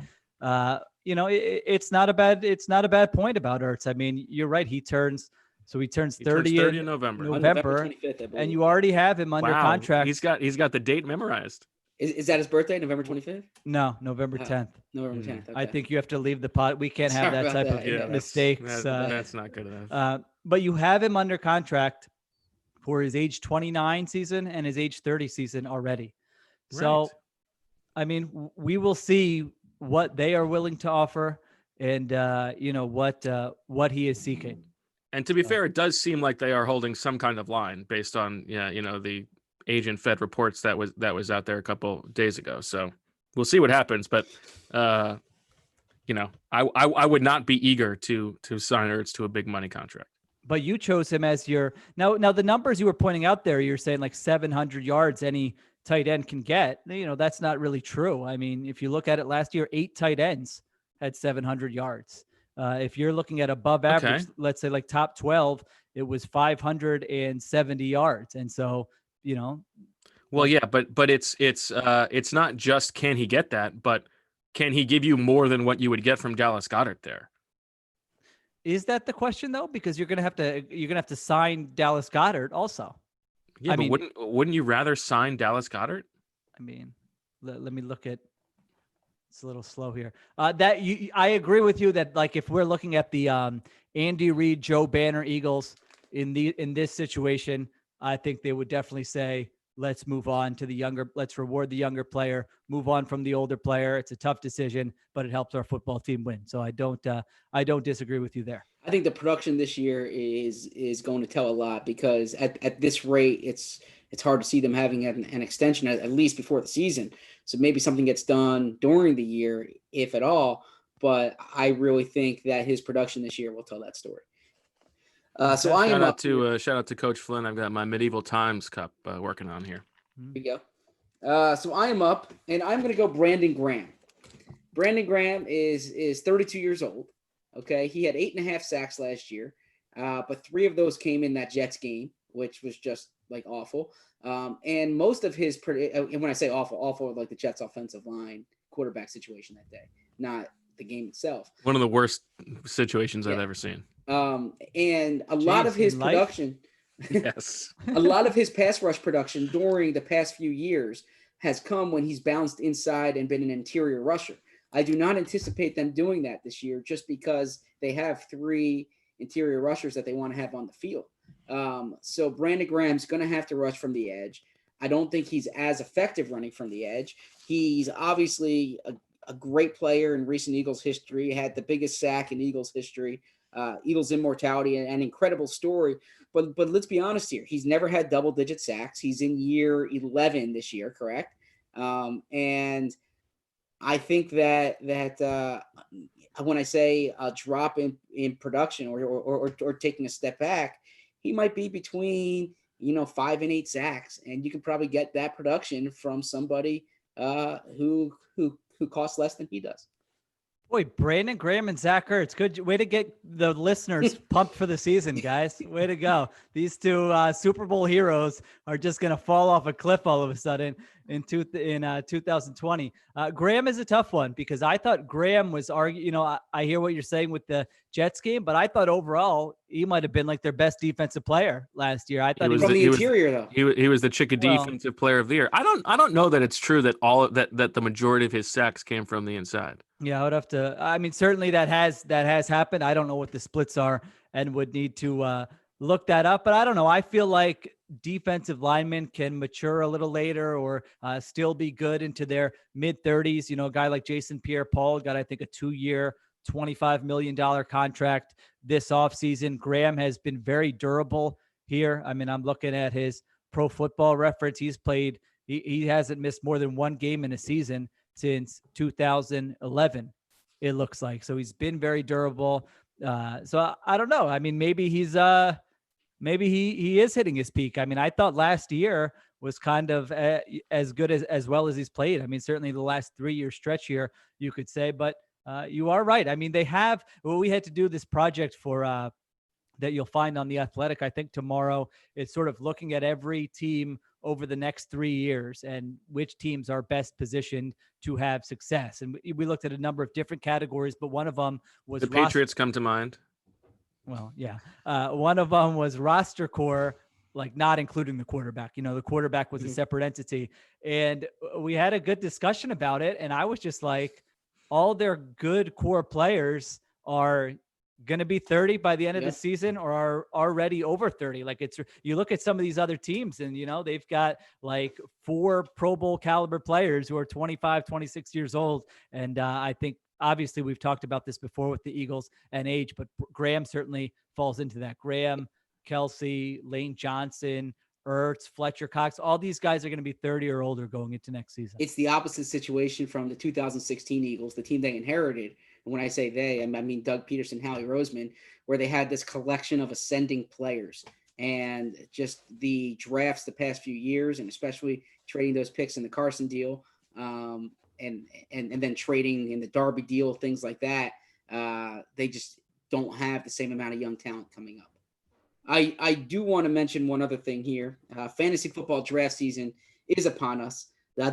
S2: It's not a bad point about Ertz. I mean, you're right. He turns 30
S4: in November.
S3: November 25th,
S2: and you already have him under contract.
S4: He's got the date memorized.
S3: Is that his birthday, November 25th?
S2: No, November 10th.
S3: November 10th. Okay.
S2: I think you have to leave the pot. We can't have that type of mistakes.
S4: That's not good enough.
S2: But you have him under contract for his age 29 season and his age 30 season already. Right. So, I mean, we will see what they are willing to offer and, what he is seeking.
S4: And to be fair, it does seem like they are holding some kind of line based on, the agent Fed reports that was out there a couple days ago. So we'll see what happens. But, I would not be eager to sign Ertz to a big money contract.
S2: But you chose him as your now the numbers you were pointing out there, you're saying like 700 yards any tight end can get. That's not really true. I mean, if you look at it last year, 8 tight ends had 700 yards. If you're looking at above average, let's say like top 12, it was 570 yards. And so,
S4: well, yeah, but it's not just can he get that, but can he give you more than what you would get from Dallas Goedert there?
S2: Is that the question though? Because you're gonna have to sign Dallas Goedert also.
S4: Yeah, but wouldn't you rather sign Dallas Goedert?
S2: I mean, let me look at. It's a little slow here. I agree with you that like if we're looking at the Andy Reid, Joe Banner Eagles in this situation, I think they would definitely say let's move on to the younger. Let's reward the younger player. Move on from the older player. It's a tough decision, but it helps our football team win. So I don't disagree with you there.
S3: I think the production this year is going to tell a lot because at this rate, it's hard to see them having an extension at least before the season. So maybe something gets done during the year, if at all. But I really think that his production this year will tell that story. Shout out
S4: to Coach Flynn. I've got my Medieval Times cup working on here.
S3: Here you go. So I am up, and I'm going to go Brandon Graham. Brandon Graham is 32 years old. Okay, he had 8.5 sacks last year, but 3 of those came in that Jets game, which was just like awful. And most of his, and when I say awful, like the Jets' offensive line quarterback situation that day, not the game itself.
S4: One of the worst situations I've ever seen.
S3: And a lot of his production,
S4: yes,
S3: a lot of his pass rush production during the past few years has come when he's bounced inside and been an interior rusher. I do not anticipate them doing that this year just because they have 3 interior rushers that they want to have on the field. So Brandon Graham's going to have to rush from the edge. I don't think he's as effective running from the edge. He's obviously a great player in recent Eagles history, had the biggest sack in Eagles history, Eagles immortality, an incredible story. But let's be honest here. He's never had double-digit sacks. He's in year 11 this year, correct? And I think that when I say a drop in production or taking a step back, he might be between 5 and 8 sacks, and you can probably get that production from somebody who costs less than he does.
S2: Boy, Brandon Graham and Zach Ertz. Good way to get the listeners pumped for the season, guys. Way to go. These two Super Bowl heroes are just going to fall off a cliff all of a sudden in 2020. Graham is a tough one because I thought Graham was I hear what you're saying with the Jets game, but I thought overall he might have been like their best defensive player last year. I thought
S3: he
S4: was the Chick defensive player of the year. I don't know that it's true that that the majority of his sacks came from the inside.
S2: Yeah, I would have to. I mean, certainly that has happened. I don't know what the splits are and would need to look that up. But I don't know. I feel like defensive linemen can mature a little later or still be good into their mid-30s. You know, a guy like Jason Pierre-Paul got, I think, a 2-year, $25 million contract this offseason. Graham has been very durable here. I mean, I'm looking at his Pro Football Reference. He's played. He hasn't missed more than one game in a season since 2011, it looks like. So he's been very durable. So I don't know. I mean, maybe he is hitting his peak. I mean, I thought last year was kind of as good as well as he's played. I mean, certainly the last 3-year stretch here, you could say, but you are right. I mean, we had to do this project for that you'll find on The Athletic, I think tomorrow. It's sort of looking at every team over the next 3 years and which teams are best positioned to have success. And we looked at a number of different categories, but one of them was
S4: the Patriots come to mind.
S2: Well, yeah. One of them was roster core, like not including the quarterback. You know, the quarterback was a separate entity. And we had a good discussion about it. And I was just like, all their good core players are going to be 30 by the end of the season or are already over 30. Like you look at some of these other teams and, you know, they've got like 4 Pro Bowl caliber players who are 25, 26 years old. And I think obviously we've talked about this before with the Eagles and age, but Graham certainly falls into that. Graham, Kelsey, Lane Johnson, Ertz, Fletcher Cox, all these guys are going to be 30 or older going into next season.
S3: It's the opposite situation from the 2016 Eagles, the team they inherited. And when I say they, I mean Doug Peterson, Howie Roseman, where they had this collection of ascending players. And just the drafts the past few years, and especially trading those picks in the Carson deal, and then trading in the Darby deal, things like that, they just don't have the same amount of young talent coming up. I do want to mention one other thing here. Fantasy football draft season is upon us.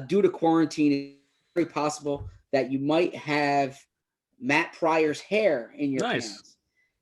S3: Due to quarantine, it's very possible that you might have Matt Pryor's hair in your pants.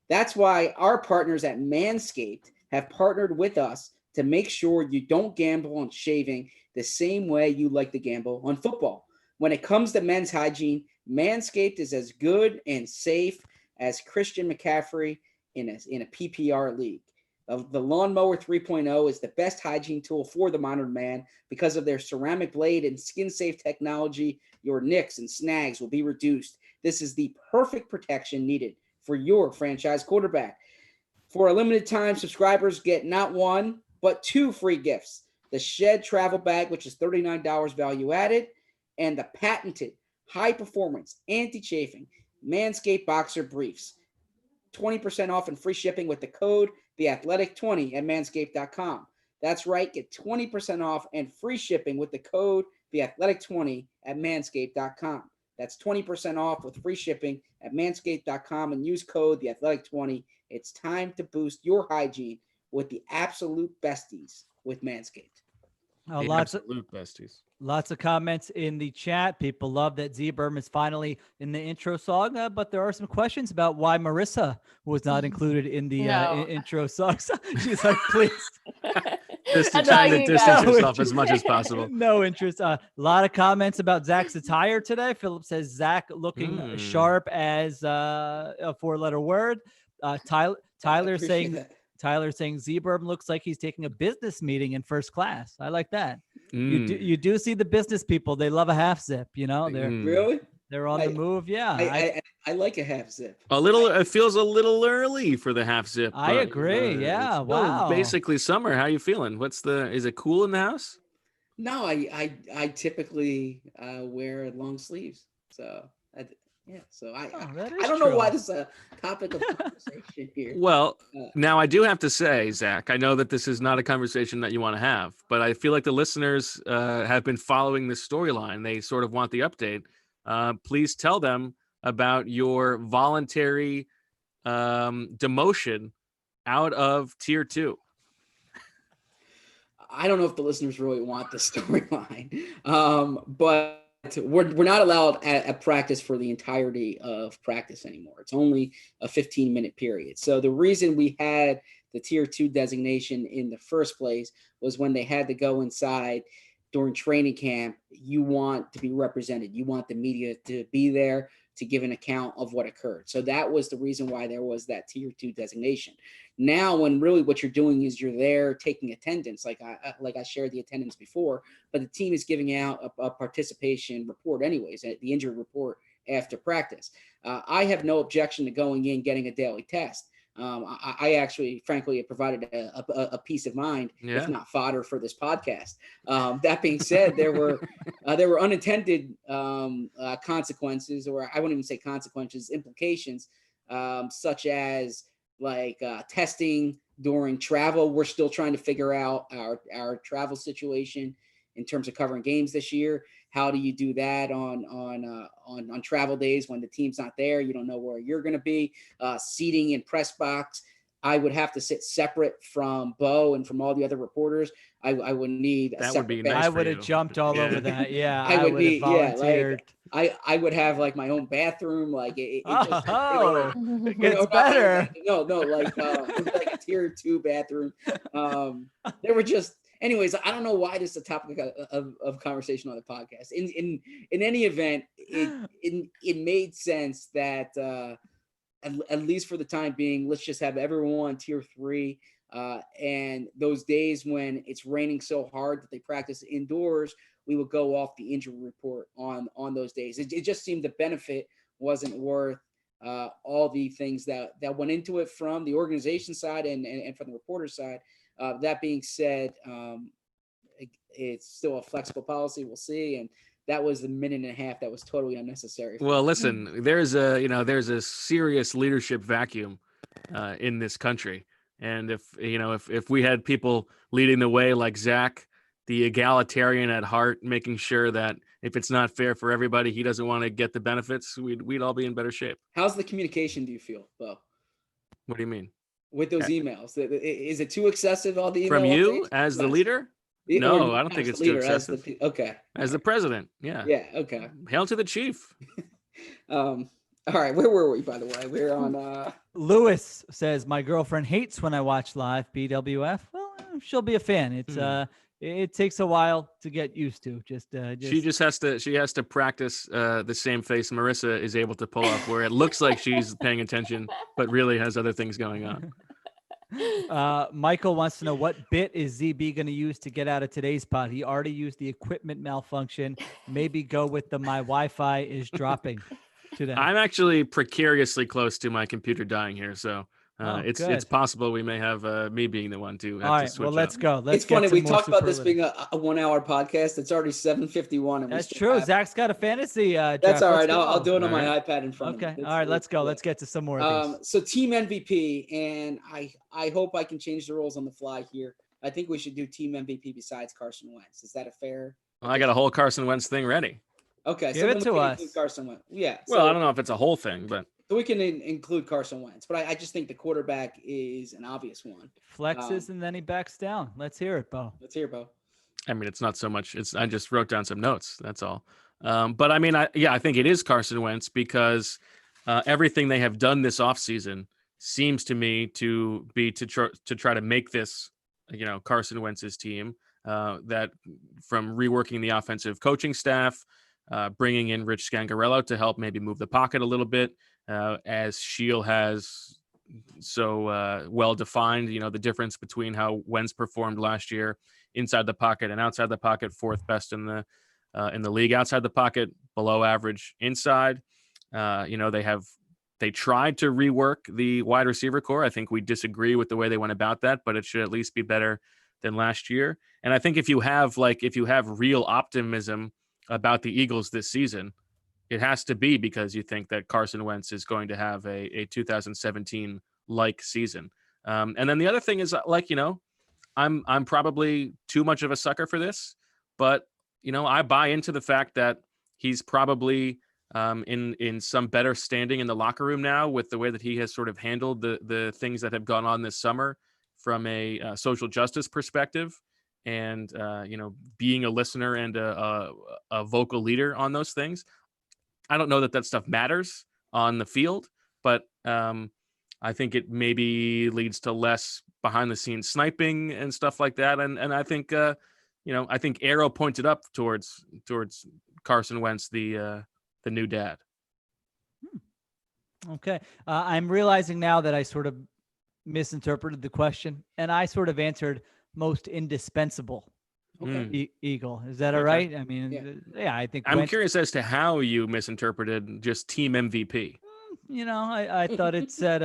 S3: That's why our partners at Manscaped have partnered with us to make sure you don't gamble on shaving the same way you like to gamble on football. When it comes to men's hygiene, Manscaped is as good and safe as Christian McCaffrey in a PPR league. The Lawnmower 3.0 is the best hygiene tool for the modern man. Because of their ceramic blade and skin-safe technology, your nicks and snags will be reduced. This is the perfect protection needed for your franchise quarterback. For a limited time, subscribers get not 1, but 2 free gifts. The Shed Travel Bag, which is $39 value added, and the patented high-performance anti-chafing Manscaped Boxer Briefs. 20% off and free shipping with the code TheAthletic20 at manscaped.com. That's right, get 20% off and free shipping with the code TheAthletic20 at manscaped.com. That's 20% off with free shipping at manscaped.com and use code TheAthletic20. It's time to boost your hygiene with the absolute besties with Manscaped.
S2: Lots of comments in the chat. People love that Z Berm is finally in the intro song, but there are some questions about why Marissa was not included in the intro song. So she's like, please.
S4: Just trying to distance yourself as much as possible.
S2: No interest. A lot of comments about Zach's attire today. Philip says Zach looking sharp as a 4-letter word. Tyler saying Z-Berm looks like he's taking a business meeting in first class. I like that. You do see the business people. They love a half zip, you know. They're on the move. Yeah.
S3: I like a half zip.
S4: It feels a little early for the half zip.
S2: I agree. Yeah. Wow.
S4: Basically summer. How you feeling? Is it cool in the house?
S3: No, I typically wear long sleeves. So I don't know why this is a topic of conversation here.
S4: Well, now I do have to say, Zach, I know that this is not a conversation that you want to have, but I feel like the listeners have been following this storyline. They sort of want the update. Please tell them about your voluntary demotion out of Tier 2.
S3: I don't know if the listeners really want the storyline, but we're not allowed at practice for the entirety of practice anymore. It's only a 15-minute period. So the reason we had the Tier 2 designation in the first place was when they had to go inside during training camp. You want to be represented. You want the media to be there to give an account of what occurred. So that was the reason why there was that Tier 2 designation. Now, when really what you're doing is you're there taking attendance, like I shared the attendance before, but the team is giving out a participation report anyways, the injury report after practice. I have no objection to going in, getting a daily test. I actually, frankly, it provided a peace of mind, if not fodder for this podcast. That being said, there were unintended consequences, or I wouldn't even say consequences, implications, such as testing during travel. We're still trying to figure out our travel situation in terms of covering games this year. How do you do that on travel days when the team's not there? You don't know where you're going to be. Seating in press box. I would have to sit separate from Bo and from all the other reporters. I would need a separate.
S4: Nice.
S2: I would have jumped all over that. Yeah,
S3: I would
S2: have volunteered.
S3: I would have my own bathroom. It
S2: gets better.
S3: Like a Tier 2 bathroom. There were just. Anyways, I don't know why this is a topic of conversation on the podcast. In any event, it made sense that at least for the time being, let's just have everyone Tier 3. And those days when it's raining so hard that they practice indoors, we would go off the injury report on those days. It just seemed the benefit wasn't worth all the things that went into it from the organization side and from the reporter side. That being said, it's still a flexible policy. We'll see. And that was a minute and a half that was totally unnecessary.
S4: Well, listen, there's a serious leadership vacuum in this country. And if we had people leading the way like Zach, the egalitarian at heart, making sure that if it's not fair for everybody, he doesn't want to get the benefits, we'd all be in better shape.
S3: How's the communication, do you feel, Bo?
S4: What do you mean?
S3: With those emails, is it too excessive? All the email
S4: from you
S3: updates?
S4: as the leader? No, I don't think it's too excessive. As the president, yeah.
S3: Yeah, okay.
S4: Hail to the chief.
S3: All right, where were we, by the way? We're on...
S2: Lewis says, my girlfriend hates when I watch live BWF. Well, she'll be a fan. It's it takes a while to get used to. She has to practice the same face Marissa is able to pull off, where it looks like she's paying attention, but really has other things going on. Michael wants to know, what bit is ZB going to use to get out of today's pod? He already used the equipment malfunction. Maybe go with the my Wi-Fi is dropping today. I'm actually precariously close to my computer dying here, so it's possible we may have me being the one to. All right, well, let's go.
S3: It's funny, we talked about this being a 1 hour podcast. It's already 7:51.
S2: That's true. Zach's got a fantasy.
S3: That's all right. I'll do it on my iPad in front of me.
S2: Okay. All right, let's go. Let's get to some more of these.
S3: So team MVP, and I hope I can change the rules on the fly here. I think we should do team MVP besides Carson Wentz. Is that a fair?
S4: Well, I got a whole Carson Wentz thing ready.
S3: Okay,
S2: give it to us.
S3: Carson Wentz. Yeah.
S4: Well, I don't know if it's a whole thing, but
S3: we can include Carson Wentz, but I just think the quarterback is an obvious one.
S2: Flexes and then he backs down. Let's hear it, Bo.
S4: I mean, it's not so much. I just wrote down some notes. That's all. But I mean, I think it is Carson Wentz because everything they have done this offseason seems to me to be to try to make this, Carson Wentz's team. That from reworking the offensive coaching staff, bringing in Rich Scangarello to help maybe move the pocket a little bit, as Sheil has so well defined, the difference between how Wentz performed last year inside the pocket and outside the pocket, fourth best in the league outside the pocket, below average inside. They tried to rework the wide receiver core. I think we disagree with the way they went about that, but it should at least be better than last year. And I think if you have real optimism about the Eagles this season, it has to be because you think that Carson Wentz is going to have a 2017 like season. And then the other thing is, I'm probably too much of a sucker for this, but I buy into the fact that he's probably in some better standing in the locker room now with the way that he has sort of handled the things that have gone on this summer from a social justice perspective, and being a listener and a vocal leader on those things. I don't know that stuff matters on the field, but I think it maybe leads to less behind the scenes sniping and stuff like that. And I think I think Arrow pointed up towards Carson Wentz, the new dad.
S2: Okay. I'm realizing now that I sort of misinterpreted the question, and I sort of answered most indispensable Eagle. Is that all right? I mean, yeah I think
S4: I'm curious as to how you misinterpreted just team MVP.
S2: I thought it said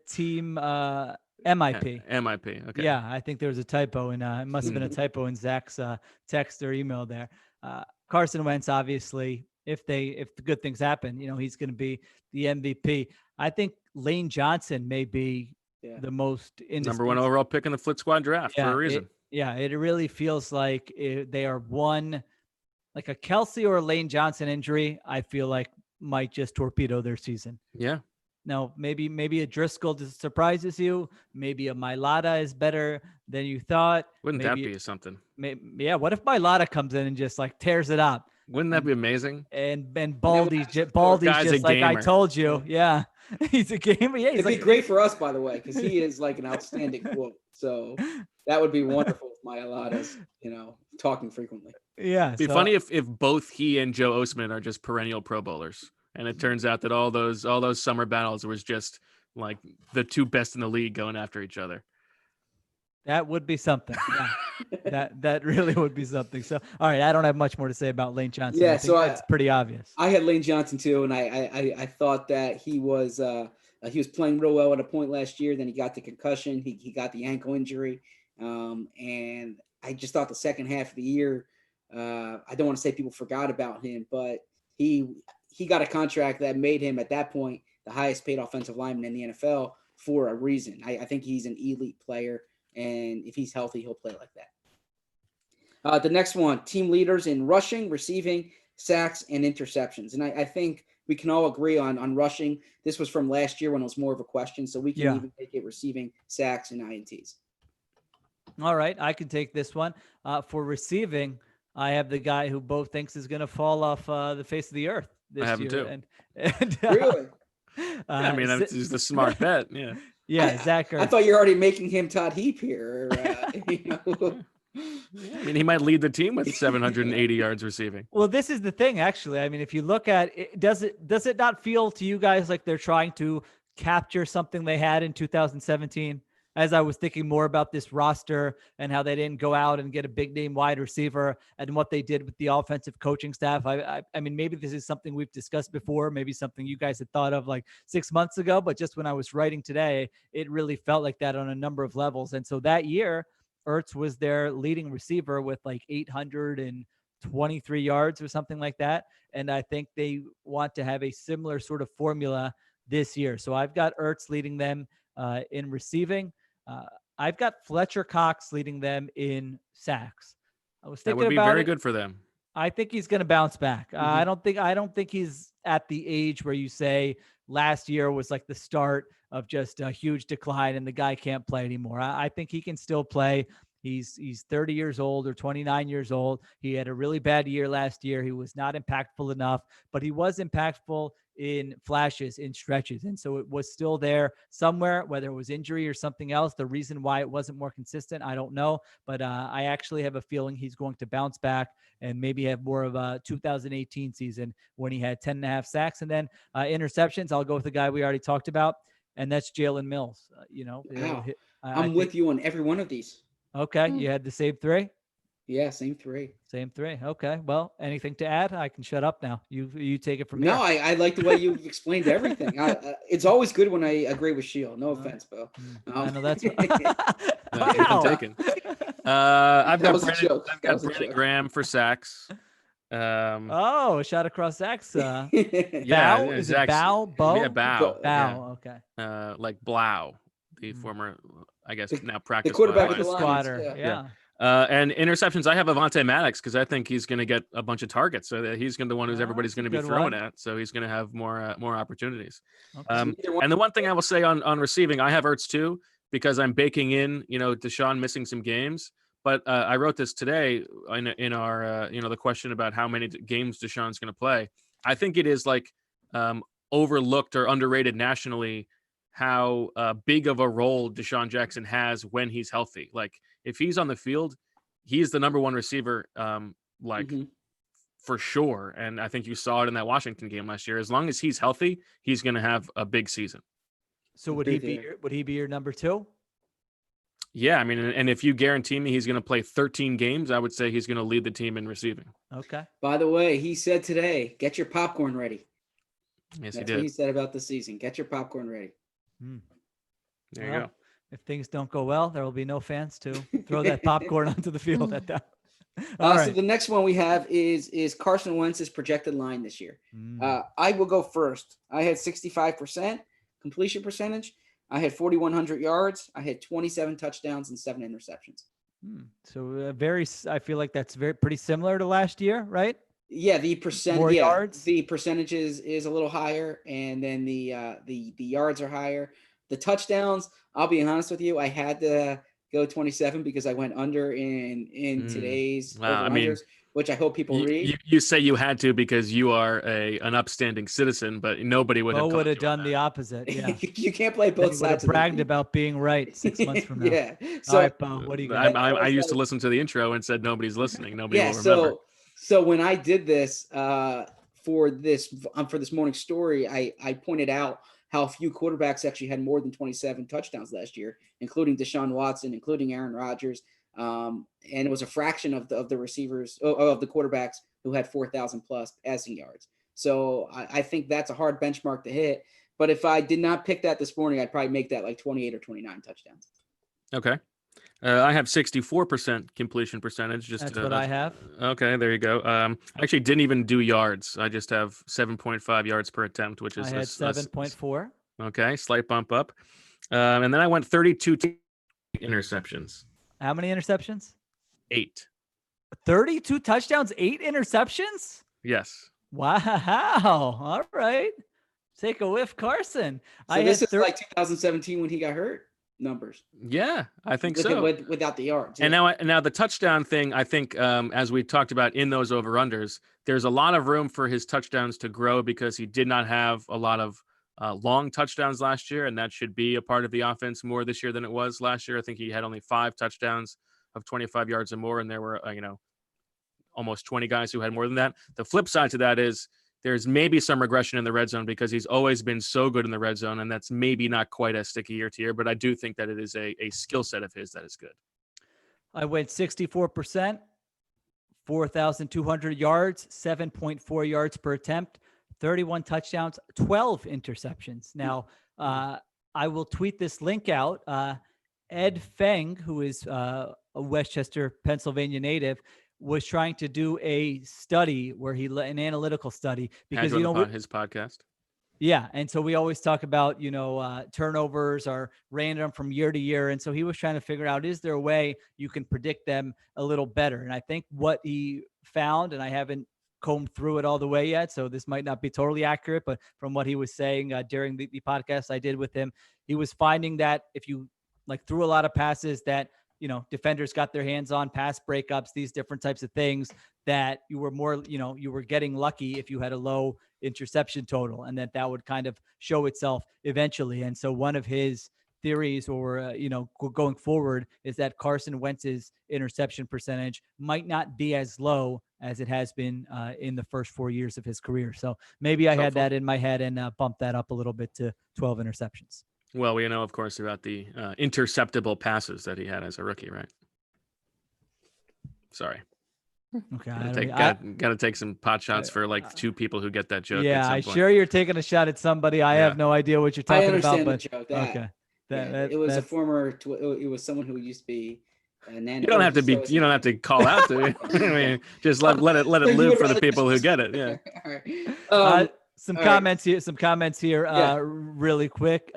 S2: team MIP.
S4: MIP. Okay.
S2: Yeah, I think there was a typo, and it must have been a typo in Zach's text or email there. Carson Wentz, obviously, if the good things happen, he's going to be the MVP. I think Lane Johnson may be the most
S4: number one overall pick in the Flit Squad draft for a reason.
S2: It really feels like they are one, like a Kelsey or a Lane Johnson injury. I feel like might just torpedo their season.
S4: Yeah.
S2: Now, maybe a Driscoll surprises you. Maybe a Mailata is better than you thought.
S4: Wouldn't that be something?
S2: What if Mailata comes in and just like tears it up?
S4: Wouldn't that be amazing?
S2: And Baldy's just like I told you. Yeah, he's a gamer. Yeah,
S3: it'd be great for us, by the way, because he is like an outstanding quote. So that would be wonderful if Mailata's, talking frequently.
S2: Yeah,
S4: it'd be funny if both he and Joe Osman are just perennial Pro Bowlers. And it turns out that all those summer battles was just like the two best in the league going after each other.
S2: That would be something. Yeah. that really would be something. So, all right, I don't have much more to say about Lane Johnson.
S3: Yeah,
S2: that's pretty obvious.
S3: I had Lane Johnson too, and I thought that he was playing real well at a point last year. Then he got the concussion. He got the ankle injury, and I just thought the second half of the year. I don't want to say people forgot about him, but he got a contract that made him at that point the highest paid offensive lineman in the NFL for a reason. I think he's an elite player, and if he's healthy, he'll play like that. The next one, team leaders in rushing, receiving, sacks, and interceptions. And I think we can all agree on rushing. This was from last year when it was more of a question, so we can even take it receiving, sacks, and INTs.
S2: All right, I can take this one. For receiving, I have the guy who Bo thinks is going to fall off the face of the earth this year.
S4: I have him too.
S3: And really?
S4: I mean, that's the smart bet. Yeah.
S2: Yeah, Zach Ertz.
S3: I thought you're already making him Todd Heap here.
S4: I mean, he might lead the team with 780 yards receiving.
S2: Well, this is the thing, actually. I mean, if you look at it, does it not feel to you guys like they're trying to capture something they had in 2017? As I was thinking more about this roster and how they didn't go out and get a big name wide receiver and what they did with the offensive coaching staff. I mean, maybe this is something we've discussed before, maybe something you guys had thought of like 6 months ago, but just when I was writing today, it really felt like that on a number of levels. And so that year, Ertz was their leading receiver with like 823 yards or something like that. And I think they want to have a similar sort of formula this year. So I've got Ertz leading them in receiving. I've got Fletcher Cox leading them in sacks. I was thinking
S4: that would be very good for them.
S2: I think he's going to bounce back. I don't think he's at the age where you say last year was like the start of just a huge decline and the guy can't play anymore. I think he can still play. He's 30 years old or 29 years old. He had a really bad year last year. He was not impactful enough, but he was impactful in flashes, in stretches. And so it was still there somewhere, whether it was injury or something else. The reason why it wasn't more consistent, I don't know. But I actually have a feeling he's going to bounce back and maybe have more of a 2018 season when he had 10.5 sacks. And then interceptions, I'll go with the guy we already talked about, and that's Jalen Mills.
S3: Wow. I'm with you on every one of these.
S2: Okay. You had the same three?
S3: Yeah, same three.
S2: Same three. Okay. Well, anything to add? I can shut up now. You take it from
S3: here.
S2: No,
S3: I like the way you explained everything. It's always good when I agree with Sheil. No offense, Bo.
S2: I know that's
S4: wow. Taken. I've got Brandon Graham for sacks.
S2: A shot across Zach's.
S4: Yeah,
S2: Bow? Is it Bow? Bo?
S4: Yeah, Bow.
S2: Bow.
S4: Yeah. Okay. Like Blau, the former, I guess now practice
S3: the quarterback
S2: squatter. Yeah.
S4: And interceptions, I have Avonte Maddox because I think he's going to get a bunch of targets. So that he's going to the one who's everybody's going to be throwing at. So he's going to have more opportunities.
S2: Okay.
S4: And the one thing I will say on receiving, I have Ertz too because I'm baking in, Deshaun missing some games. But I wrote this today in our, the question about how many games Deshaun's going to play. I think it is like overlooked or underrated nationally how big of a role Deshaun Jackson has when he's healthy. Like if he's on the field, he's the number one receiver, for sure. And I think you saw it in that Washington game last year. As long as he's healthy, he's going to have a big season.
S2: So would he be your number 2?
S4: Yeah, I mean, and if you guarantee me he's going to play 13 games, I would say he's going to lead the team in receiving.
S2: Okay.
S3: By the way, he said today, get your popcorn ready.
S4: Yes,
S3: That's
S4: he did.
S3: what he said about the season. Get your popcorn ready.
S4: There you go.
S2: If things don't go well, there will be no fans to throw that popcorn onto the field at that. All right.
S3: So the next one we have is Carson Wentz's projected line this year. I will go first. I had 65% completion percentage. I had 4,100 yards. I had 27 touchdowns and 7 interceptions.
S2: So I feel like that's pretty similar to last year, right?
S3: Yeah, the percent.
S2: More yards.
S3: The percentage is a little higher, and then the yards are higher. The touchdowns, I'll be honest with you, I had to go 27 because I went under in today's over-unders, which I hope people read.
S4: You say you had to because you are an upstanding citizen, but nobody would have
S2: done the opposite. Yeah,
S3: you can't play both sides.
S2: Bragged about being right 6 months from now.
S3: Yeah.
S2: So, all right, Bo, what do you got?
S4: I used to listen to the intro and said nobody's listening. Nobody will remember.
S3: So when I did this for this morning story, I pointed out how few quarterbacks actually had more than 27 touchdowns last year, including Deshaun Watson, including Aaron Rodgers. And it was a fraction of the receivers, of the quarterbacks who had 4,000 plus passing yards. So I think that's a hard benchmark to hit. But if I did not pick that this morning, I'd probably make that like 28 or 29 touchdowns.
S4: Okay. I have 64% completion percentage.
S2: That's what I have.
S4: Okay, there you go. I actually didn't even do yards. I just have 7.5 yards per attempt, which is
S2: I had 7.4.
S4: Okay, slight bump up. And then I went 32 interceptions.
S2: How many interceptions?
S4: 8.
S2: 32 touchdowns, 8 interceptions?
S4: Yes.
S3: Wow.
S2: All right. Take a whiff, Carson.
S3: So this is like 2017 when he got hurt. Numbers.
S4: Yeah, I think so.
S3: Without the yards.
S4: And now the touchdown thing, I think, as we talked about in those over-unders, there's a lot of room for his touchdowns to grow because he did not have a lot of long touchdowns last year, and that should be a part of the offense more this year than it was last year. I think he had only 5 touchdowns of 25 yards or more, and there were, almost 20 guys who had more than that. The flip side to that is there's maybe some regression in the red zone because he's always been so good in the red zone, and that's maybe not quite as sticky year to year, but I do think that it is a skill set of his that is good.
S2: I went 64%, 4,200 yards, 7.4 yards per attempt, 31 touchdowns, 12 interceptions. Now, I will tweet this link out. Ed Feng, who is a Westchester, Pennsylvania native, was trying to do a study where an analytical study because
S4: his podcast.
S2: Yeah, and so we always talk about turnovers are random from year to year, and so he was trying to figure out, is there a way you can predict them a little better? And I think what he found, and I haven't combed through it all the way yet, so this might not be totally accurate, but from what he was saying during the podcast I did with him, he was finding that if you threw a lot of passes that defenders got their hands on, pass breakups, these different types of things, that you were more, you were getting lucky if you had a low interception total, and that would kind of show itself eventually. And so one of his theories or, going forward is that Carson Wentz's interception percentage might not be as low as it has been in the first 4 years of his career. So maybe I had that in my head and bumped that up a little bit to 12 interceptions.
S4: Well, we know, of course, about the interceptable passes that he had as a rookie, right? Sorry.
S2: Okay.
S4: Got to take some pot shots for 2 people who get that joke.
S2: Yeah, I'm sure you're taking a shot at somebody. I have no idea what you're talking about.
S3: The joke. Okay. It was it was someone who used to be a nano.
S4: You don't have to be. You don't have to call out to me. I mean, just let it live for the people who get it. Yeah.
S3: All right.
S2: Some comments here. Really quick.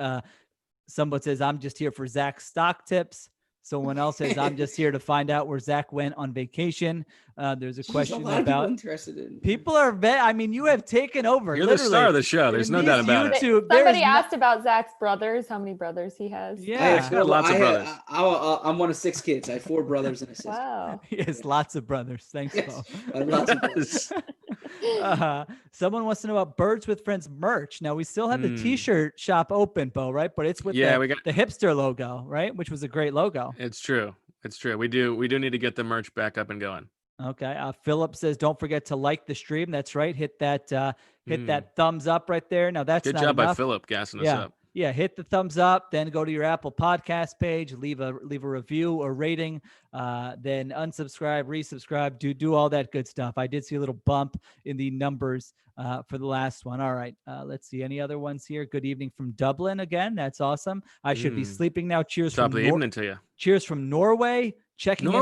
S2: Someone says, I'm just here for Zach's stock tips. Someone else says, I'm just here to find out where Zach went on vacation. There's a question
S3: a lot of
S2: about
S3: people interested in.
S2: People are I mean, you have taken over.
S4: You're
S2: literally.
S4: the star of the show. There's no doubt about it.
S5: Somebody asked about Zach's brothers, how many brothers he has.
S2: Yeah,
S4: he's got lots of brothers.
S3: I'm one of 6 kids. I have 4 brothers and a sister.
S5: Wow.
S2: He has lots of brothers. Thanks, Bo.
S3: Lots of brothers.
S2: Someone wants to know about Birds with Friends merch. Now, we still have the T-shirt shop open, Bo, right? But it's with the hipster logo, right? Which was a great logo.
S4: It's true. It's true. We do need to get the merch back up and going.
S2: Okay. Philip says, don't forget to like the stream. That's right. Hit that thumbs up right there. Now that's
S4: good
S2: not
S4: job
S2: enough.
S4: by Philip gassing us up.
S2: Yeah. Hit the thumbs up, then go to your Apple podcast page, leave a review or rating, then unsubscribe, resubscribe, do all that good stuff. I did see a little bump in the numbers for the last one. All right. Let's see any other ones here. Good evening from Dublin again. That's awesome. I should be sleeping now. Cheers.
S4: Top of the evening to you.
S2: Cheers from Norway. Checking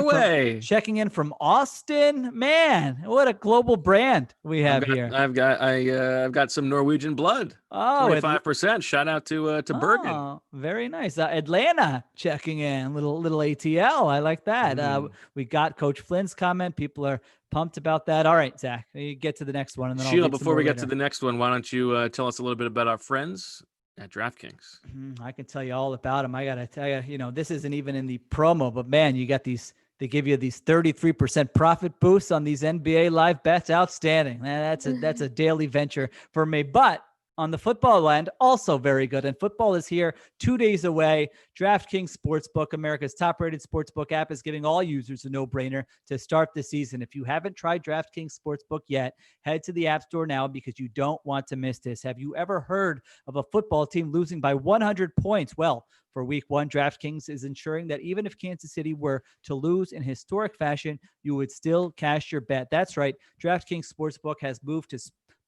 S2: in from Austin. Man, what a global brand we have here.
S4: I've got some Norwegian blood.
S2: Oh,
S4: 25%. Shout out to Bergen.
S2: Very nice. Atlanta checking in. Little ATL. I like that. We got Coach Flynn's comment. People are pumped about that. All right, Zach, you get to the next one, and then
S4: Sheil, before we get to the next one, why don't you tell us a little bit about our friends at DraftKings?
S2: I can tell you all about them. I got to tell you, this isn't even in the promo, but man, you got these, they give you these 33% profit boosts on these NBA live bets. Outstanding. Man, that's a daily venture for me, but on the football end, also very good. And football is here 2 days away. DraftKings Sportsbook, America's top-rated sportsbook app, is giving all users a no-brainer to start the season. If you haven't tried DraftKings Sportsbook yet, head to the App Store now because you don't want to miss this. Have you ever heard of a football team losing by 100 points? Well, for Week 1, DraftKings is ensuring that even if Kansas City were to lose in historic fashion, you would still cash your bet. That's right. DraftKings Sportsbook has moved to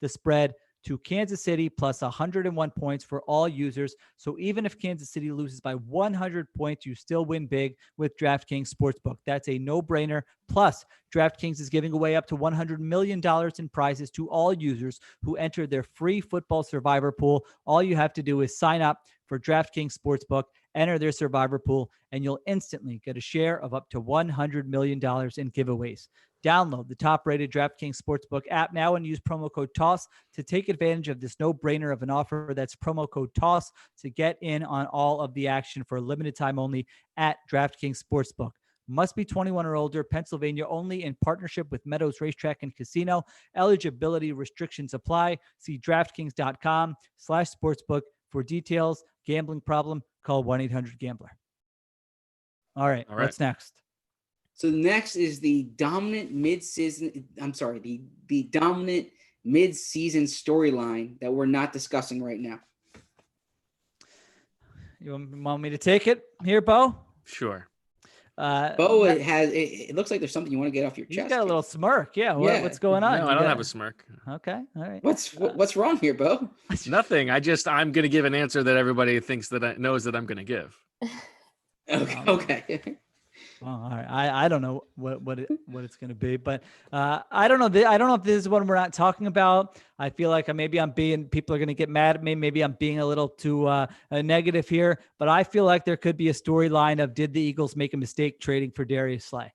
S2: the spread to Kansas City plus 101 points for all users. So even if Kansas City loses by 100 points, you still win big with DraftKings Sportsbook. That's a no-brainer. Plus, DraftKings is giving away up to $100 million in prizes to all users who enter their free football survivor pool. All you have to do is sign up for DraftKings Sportsbook, enter their survivor pool, and you'll instantly get a share of up to $100 million in giveaways. Download the top-rated DraftKings Sportsbook app now and use promo code TOSS to take advantage of this no-brainer of an offer. That's promo code TOSS to get in on all of the action for a limited time only at DraftKings Sportsbook. Must be 21 or older, Pennsylvania only, in partnership with Meadows Racetrack and Casino. Eligibility restrictions apply. See DraftKings.com/sportsbook for details. Gambling problem? Call 1-800-GAMBLER. All right. What's next?
S3: So next is the dominant mid-season. I'm sorry, the dominant mid-season storyline that we're not discussing right now.
S2: You want me to take it here, Bo?
S4: Sure.
S3: Bo, it looks like there's something you want to get off your chest.
S2: You got a little smirk. Yeah. What's going on?
S4: No, I don't have a smirk.
S2: Okay. All right.
S3: What's wrong here, Bo?
S4: Nothing. I'm going to give an answer that everybody thinks that knows that I'm going to give.
S3: Okay.
S2: Well, all right. I don't know what it's going to be, but I don't know. I don't know if this is what we're not talking about. I feel like people are going to get mad at me. Maybe I'm being a little too negative here, but I feel like there could be a storyline of, did the Eagles make a mistake trading for Darius Slay?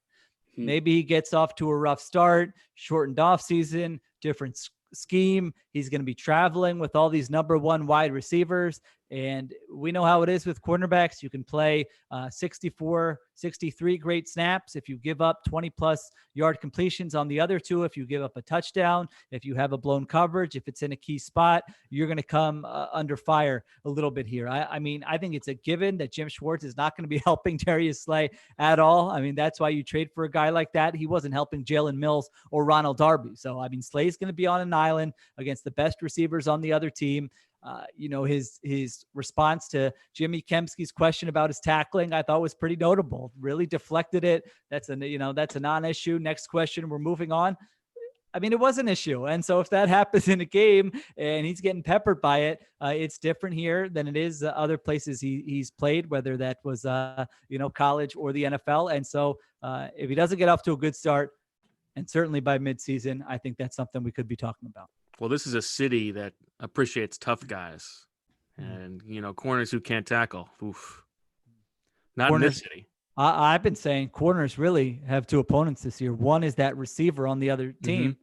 S2: Maybe he gets off to a rough start, shortened off season, different scheme. He's going to be traveling with all these number one wide receivers. And we know how it is with cornerbacks. You can play 64, 63 great snaps. If you give up 20 plus yard completions on the other two, if you give up a touchdown, if you have a blown coverage, if it's in a key spot, you're going to come under fire a little bit here. I mean, I think it's a given that Jim Schwartz is not going to be helping Darius Slay at all. I mean, that's why you trade for a guy like that. He wasn't helping Jalen Mills or Ronald Darby. So, I mean, Slay's going to be on an island against the best receivers on the other team. His response to Jimmy Kempski's question about his tackling, I thought was pretty notable. Really deflected it. That's a non-issue. Next question. We're moving on. I mean, it was an issue. And so if that happens in a game and he's getting peppered by it, it's different here than it is other places he's played, whether that was, college or the NFL. And so if he doesn't get off to a good start, and certainly by midseason, I think that's something we could be talking about.
S4: Well, this is a city that appreciates tough guys and, corners who can't tackle. Oof. Not in this city.
S2: I've been saying corners really have two opponents this year. One is that receiver on the other team,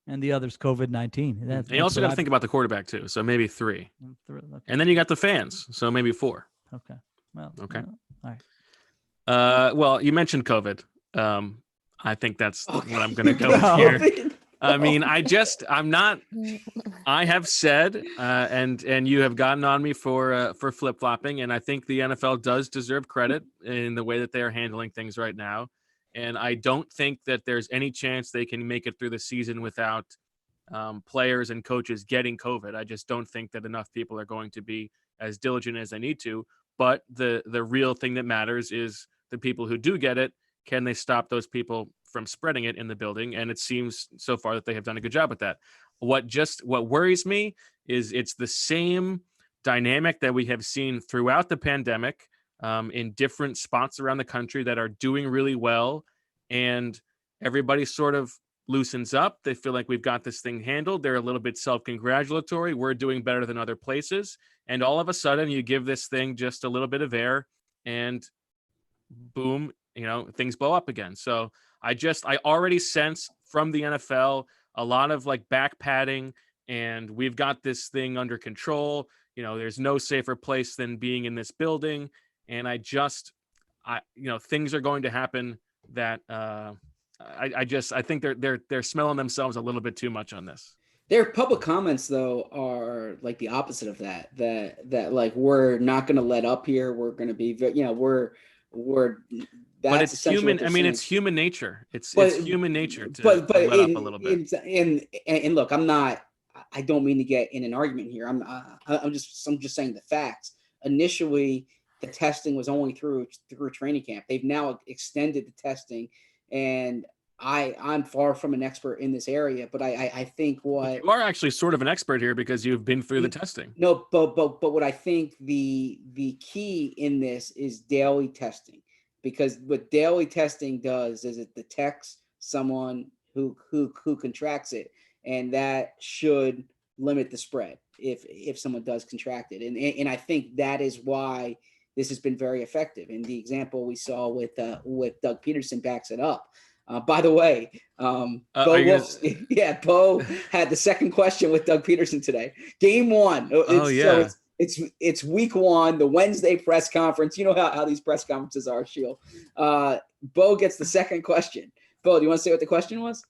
S2: and the other's COVID-19.
S4: And you also got to think about the quarterback too, so maybe 3.
S2: Okay.
S4: And then you got the fans, so maybe 4.
S2: Okay. Well.
S4: Okay.
S2: All right.
S4: Well, you mentioned COVID. I think that's what I'm going to go with here. I mean, I have said, and you have gotten on me for flip-flopping, and I think the NFL does deserve credit in the way that they are handling things right now. And I don't think that there's any chance they can make it through the season without players and coaches getting COVID. I just don't think that enough people are going to be as diligent as they need to. But the real thing that matters is the people who do get it. Can they stop those people from spreading it in the building? And it seems so far that they have done a good job with that. What worries me is it's the same dynamic that we have seen throughout the pandemic in different spots around the country that are doing really well. And everybody sort of loosens up. They feel like we've got this thing handled. They're a little bit self-congratulatory. We're doing better than other places. And all of a sudden you give this thing just a little bit of air and boom, things blow up again. So I already sense from the NFL a lot of like back padding, and we've got this thing under control. There's no safer place than being in this building. And I things are going to happen that I think they're smelling themselves a little bit too much on this.
S3: Their public comments though are like the opposite of that like, we're not going to let up here. We're going to be,
S4: but it's human. I mean, it's human nature. It's human nature to let up a little bit.
S3: And look, I don't mean to get in an argument here. I'm just saying the facts. Initially, the testing was only through training camp. They've now extended the testing, and I'm far from an expert in this area, but I think you
S4: are actually sort of an expert here because you've been through the testing.
S3: No, but what I think the key in this is daily testing, because what daily testing does is it detects someone who contracts it, and that should limit the spread if someone does contract it, and I think that is why this has been very effective. And the example we saw with Doug Peterson backs it up. By the way, Bo had the second question with Doug Peterson today. Game 1. So it's week 1, the Wednesday press conference. You know how these press conferences are, Sheil. Bo gets the second question. Bo, do you want to say what the question was?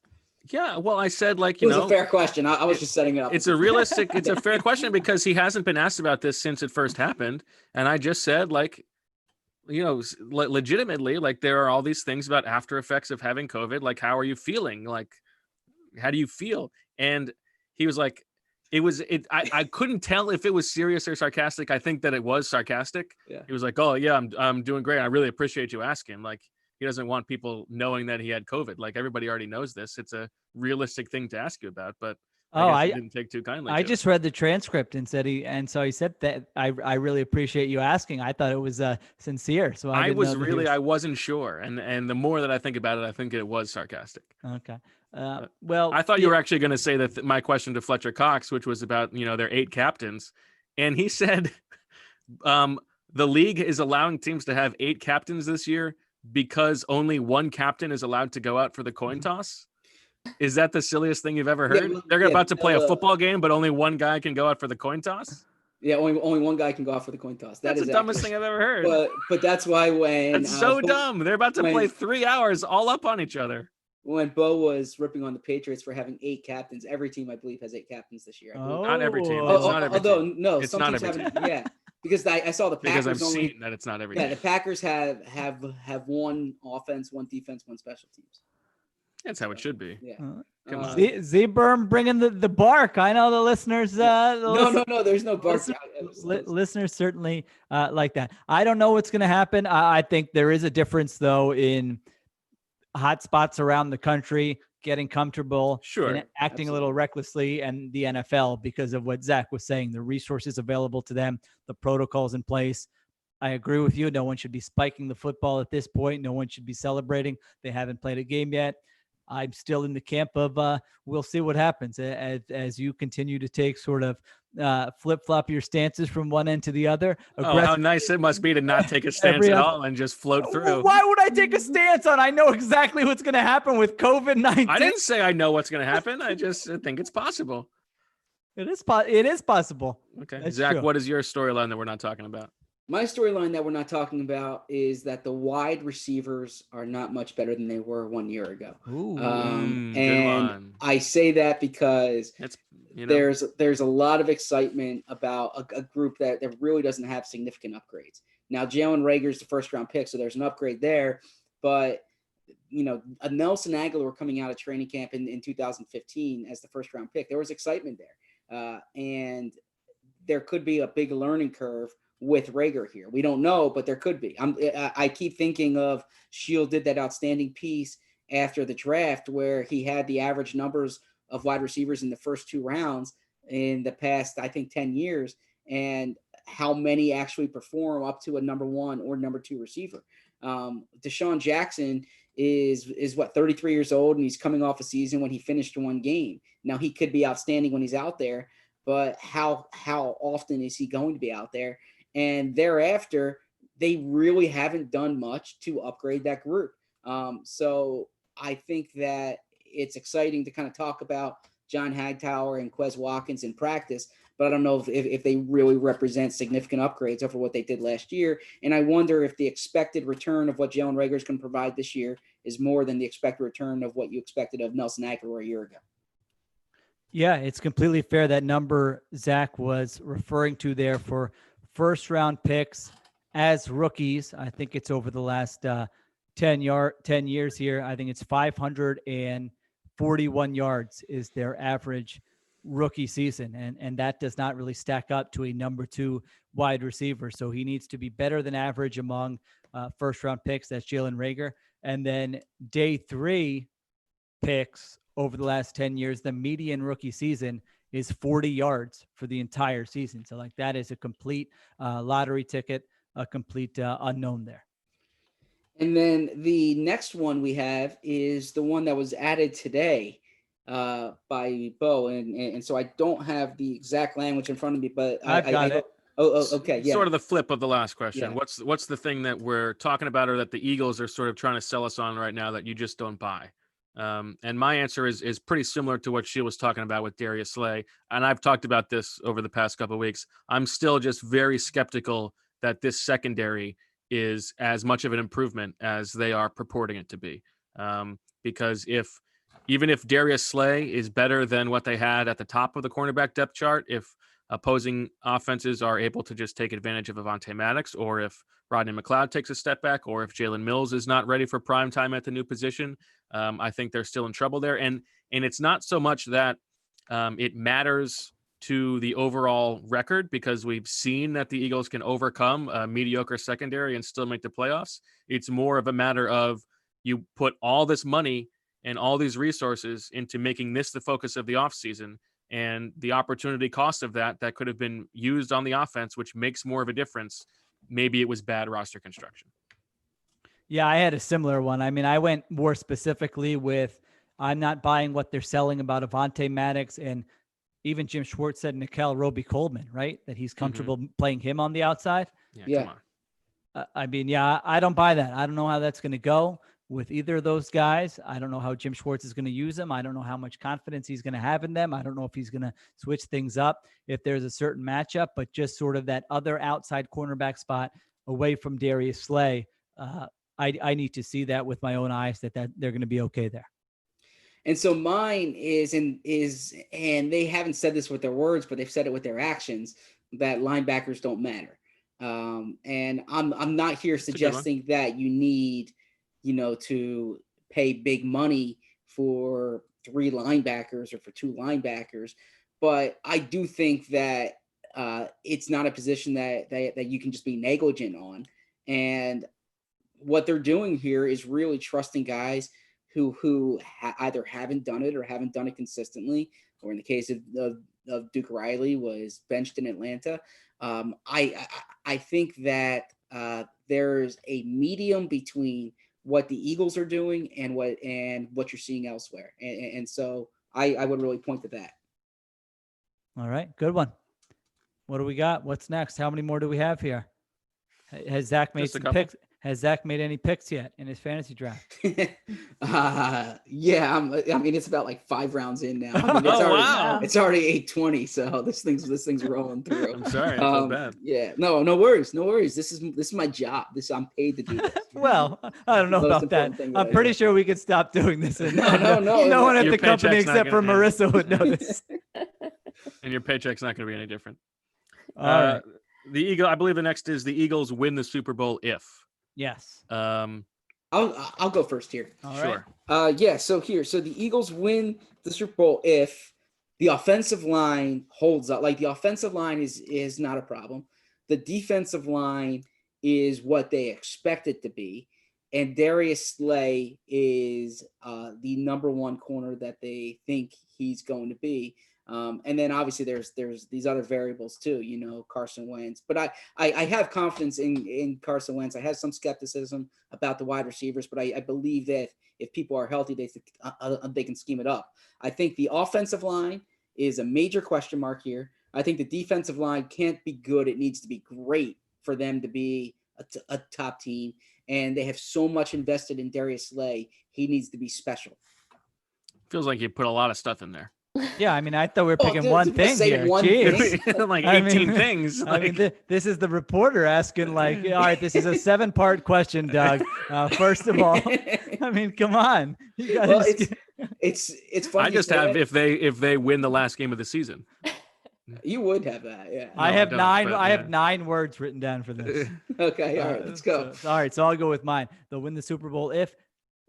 S4: Yeah, well, I said, it
S3: was a fair question. I was just setting it up.
S4: It's a fair question because he hasn't been asked about this since it first happened. And I just said, legitimately, there are all these things about after effects of having COVID. How are you feeling? How do you feel? And he was like, I couldn't tell if it was serious or sarcastic. I think that it was sarcastic. Yeah. He was like, oh yeah, I'm doing great. I really appreciate you asking. He doesn't want people knowing that he had COVID. Everybody already knows this. It's a realistic thing to ask you about, but I didn't take too kindly.
S2: I just read the transcript and so he said that I really appreciate you asking. I thought it was sincere. So I
S3: wasn't sure.
S4: And the more that I think about it, I think it was sarcastic.
S2: Okay. Well,
S4: I thought you were actually going to say that my question to Fletcher Cox, which was about, their 8 captains. And he said, the league is allowing teams to have 8 captains this year because only one captain is allowed to go out for the coin toss. Is that the silliest thing you've ever heard? They're about to play a football game, but only one guy can go out for the coin toss?
S3: Yeah, only one guy can go out for the coin toss.
S4: That's the dumbest thing I've ever heard.
S3: But that's why
S4: That's so dumb. They're about to play 3 hours all up on each other.
S3: When Bo was ripping on the Patriots for having 8 captains, every team, I believe, has 8 captains this year.
S4: Not every team.
S3: It's some teams haven't. Yeah, because I saw the Packers.
S4: Because I've seen that it's not every team.
S3: Yeah, the Packers have one offense, one defense, one special teams.
S4: That's how it should be.
S3: Yeah.
S2: Come on. Z-Berm bringing the bark. I know the listeners.
S3: No, there's no bark.
S2: Listeners certainly like that. I don't know what's going to happen. I think there is a difference, though, in hot spots around the country, getting comfortable, and acting a little recklessly, and the NFL, because of what Zach was saying, the resources available to them, the protocols in place. I agree with you. No one should be spiking the football at this point. No one should be celebrating. They haven't played a game yet. I'm still in the camp of we'll see what happens as you continue to take sort of flip-flop your stances from one end to the other.
S4: Oh, how nice it must be to not take a stance at all and just float through.
S2: Why would I take a stance on? I know exactly what's going to happen with COVID-19.
S4: I didn't say I know what's going to happen. I just think it's possible.
S2: It is possible.
S4: Okay.
S2: That's
S4: Zach,
S2: true.
S4: what is your storyline that we're not talking about?
S3: My storyline that we're not talking about is that the wide receivers are not much better than they were 1 year ago.
S2: Ooh.
S3: And I say that because there's a lot of excitement about a group that really doesn't have significant upgrades. Now, Jalen Reagor is the first-round pick, so there's an upgrade there. But, a Nelson Aguilar coming out of training camp in 2015 as the first-round pick, there was excitement there. And there could be a big learning curve with Reagor here. We don't know, but there could be. I keep thinking of Sheil did that outstanding piece after the draft where he had the average numbers of wide receivers in the first 2 rounds in the past, I think, 10 years, and how many actually perform up to a number 1 or number 2 receiver. Deshaun Jackson is 33 years old, and he's coming off a season when he finished 1 game. Now, he could be outstanding when he's out there, but how often is he going to be out there? And thereafter, they really haven't done much to upgrade that group. So I think that it's exciting to kind of talk about John Hightower and Quez Watkins in practice, but I don't know if they really represent significant upgrades over what they did last year. And I wonder if the expected return of what Jalen Reagor is going to provide this year is more than the expected return of what you expected of Nelson Aguilar a year ago.
S2: Yeah, it's completely fair. That number Zach was referring to there for first-round picks as rookies, I think it's over the last 10 years here. I think it's 541 yards is their average rookie season. And that does not really stack up to a number 2 wide receiver. So he needs to be better than average among first-round picks. That's Jalen Reagor. And then day 3 picks over the last 10 years, the median rookie season is 40 yards for the entire season. So that is a complete lottery ticket, a complete unknown there.
S3: And then the next one we have is the one that was added today by Bo. And so I don't have the exact language in front of me, but
S2: I've got it.
S3: Oh, okay. Yeah.
S4: Sort of the flip of the last question.
S3: Yeah.
S4: What's the thing that we're talking about or that the Eagles are sort of trying to sell us on right now that you just don't buy? And my answer is pretty similar to what Sheil was talking about with Darius Slay. And I've talked about this over the past couple of weeks. I'm still just very skeptical that this secondary is as much of an improvement as they are purporting it to be. Because even if Darius Slay is better than what they had at the top of the cornerback depth chart, if opposing offenses are able to just take advantage of Avonte Maddox, or if Rodney McLeod takes a step back, or if Jalen Mills is not ready for prime time at the new position, I think they're still in trouble there. And it's not so much that it matters to the overall record, because we've seen that the Eagles can overcome a mediocre secondary and still make the playoffs. It's more of a matter of you put all this money and all these resources into making this the focus of the offseason, and the opportunity cost of that could have been used on the offense, which makes more of a difference. Maybe it was bad roster construction.
S2: Yeah, I had a similar one. I mean, I went more specifically with I'm not buying what they're selling about Avonte Maddox, and even Jim Schwartz said Nickel Roby-Coleman, right? That he's comfortable playing him on the outside.
S3: Yeah.
S4: Come on.
S2: I mean, yeah, I don't buy that. I don't know how that's going to go with either of those guys. I don't know how Jim Schwartz is going to use them. I don't know how much confidence he's going to have in them. I don't know if he's going to switch things up if there's a certain matchup, but just sort of that other outside cornerback spot away from Darius Slay. I need to see that with my own eyes that they're going to be okay there.
S3: And so mine is, and they haven't said this with their words, but they've said it with their actions, that linebackers don't matter. And I'm not here suggesting that you need, to pay big money for 3 linebackers or for 2 linebackers. But I do think that it's not a position that you can just be negligent on. And what they're doing here is really trusting guys who either haven't done it or haven't done it consistently, or in the case of Duke Riley was benched in Atlanta. I think that there's a medium between what the Eagles are doing and what you're seeing elsewhere. And so I would really point to that.
S2: All right, good one. What do we got? What's next? How many more do we have here? Has Zach made some picks? Has Zach made any picks yet in his fantasy draft?
S3: Yeah, I mean, it's about like 5 rounds in now. I mean, it's already 8:20, so this thing's rolling through.
S4: I'm sorry, I felt bad.
S3: Yeah, no worries. This is my job. I'm paid to do this.
S2: Well, I don't know about that. I'm pretty sure we could stop doing this. And no one at the company except for Marissa would notice.
S4: And your paycheck's not going to be any different.
S2: All right.
S4: I believe the next is the Eagles win the Super Bowl if.
S2: Yes.
S3: I'll go first here.
S4: Sure.
S3: So the Eagles win the Super Bowl if the offensive line holds up. Like, the offensive line is not a problem. The defensive line is what they expect it to be, and Darius Slay is the number one corner that they think he's going to be. And then obviously there's these other variables too, Carson Wentz. But I have confidence in Carson Wentz. I have some skepticism about the wide receivers, but I believe that if people are healthy, they can scheme it up. I think the offensive line is a major question mark here. I think the defensive line can't be good. It needs to be great for them to be a top team. And they have so much invested in Darius Slay. He needs to be special.
S4: Feels like you put a lot of stuff in there.
S2: Yeah, I mean, I thought we were picking one thing here.
S4: Jeez. Like 18 things.
S2: I mean, this is the reporter asking, like, all right, this is a 7-part question, Doug. First of all, I mean, come on.
S3: It's funny.
S4: I just have if they win the last game of the season.
S3: You would have that, yeah.
S2: I have 9. I have 9 words written down for this.
S3: Okay, all right, let's go.
S2: So I'll go with mine. They'll win the Super Bowl if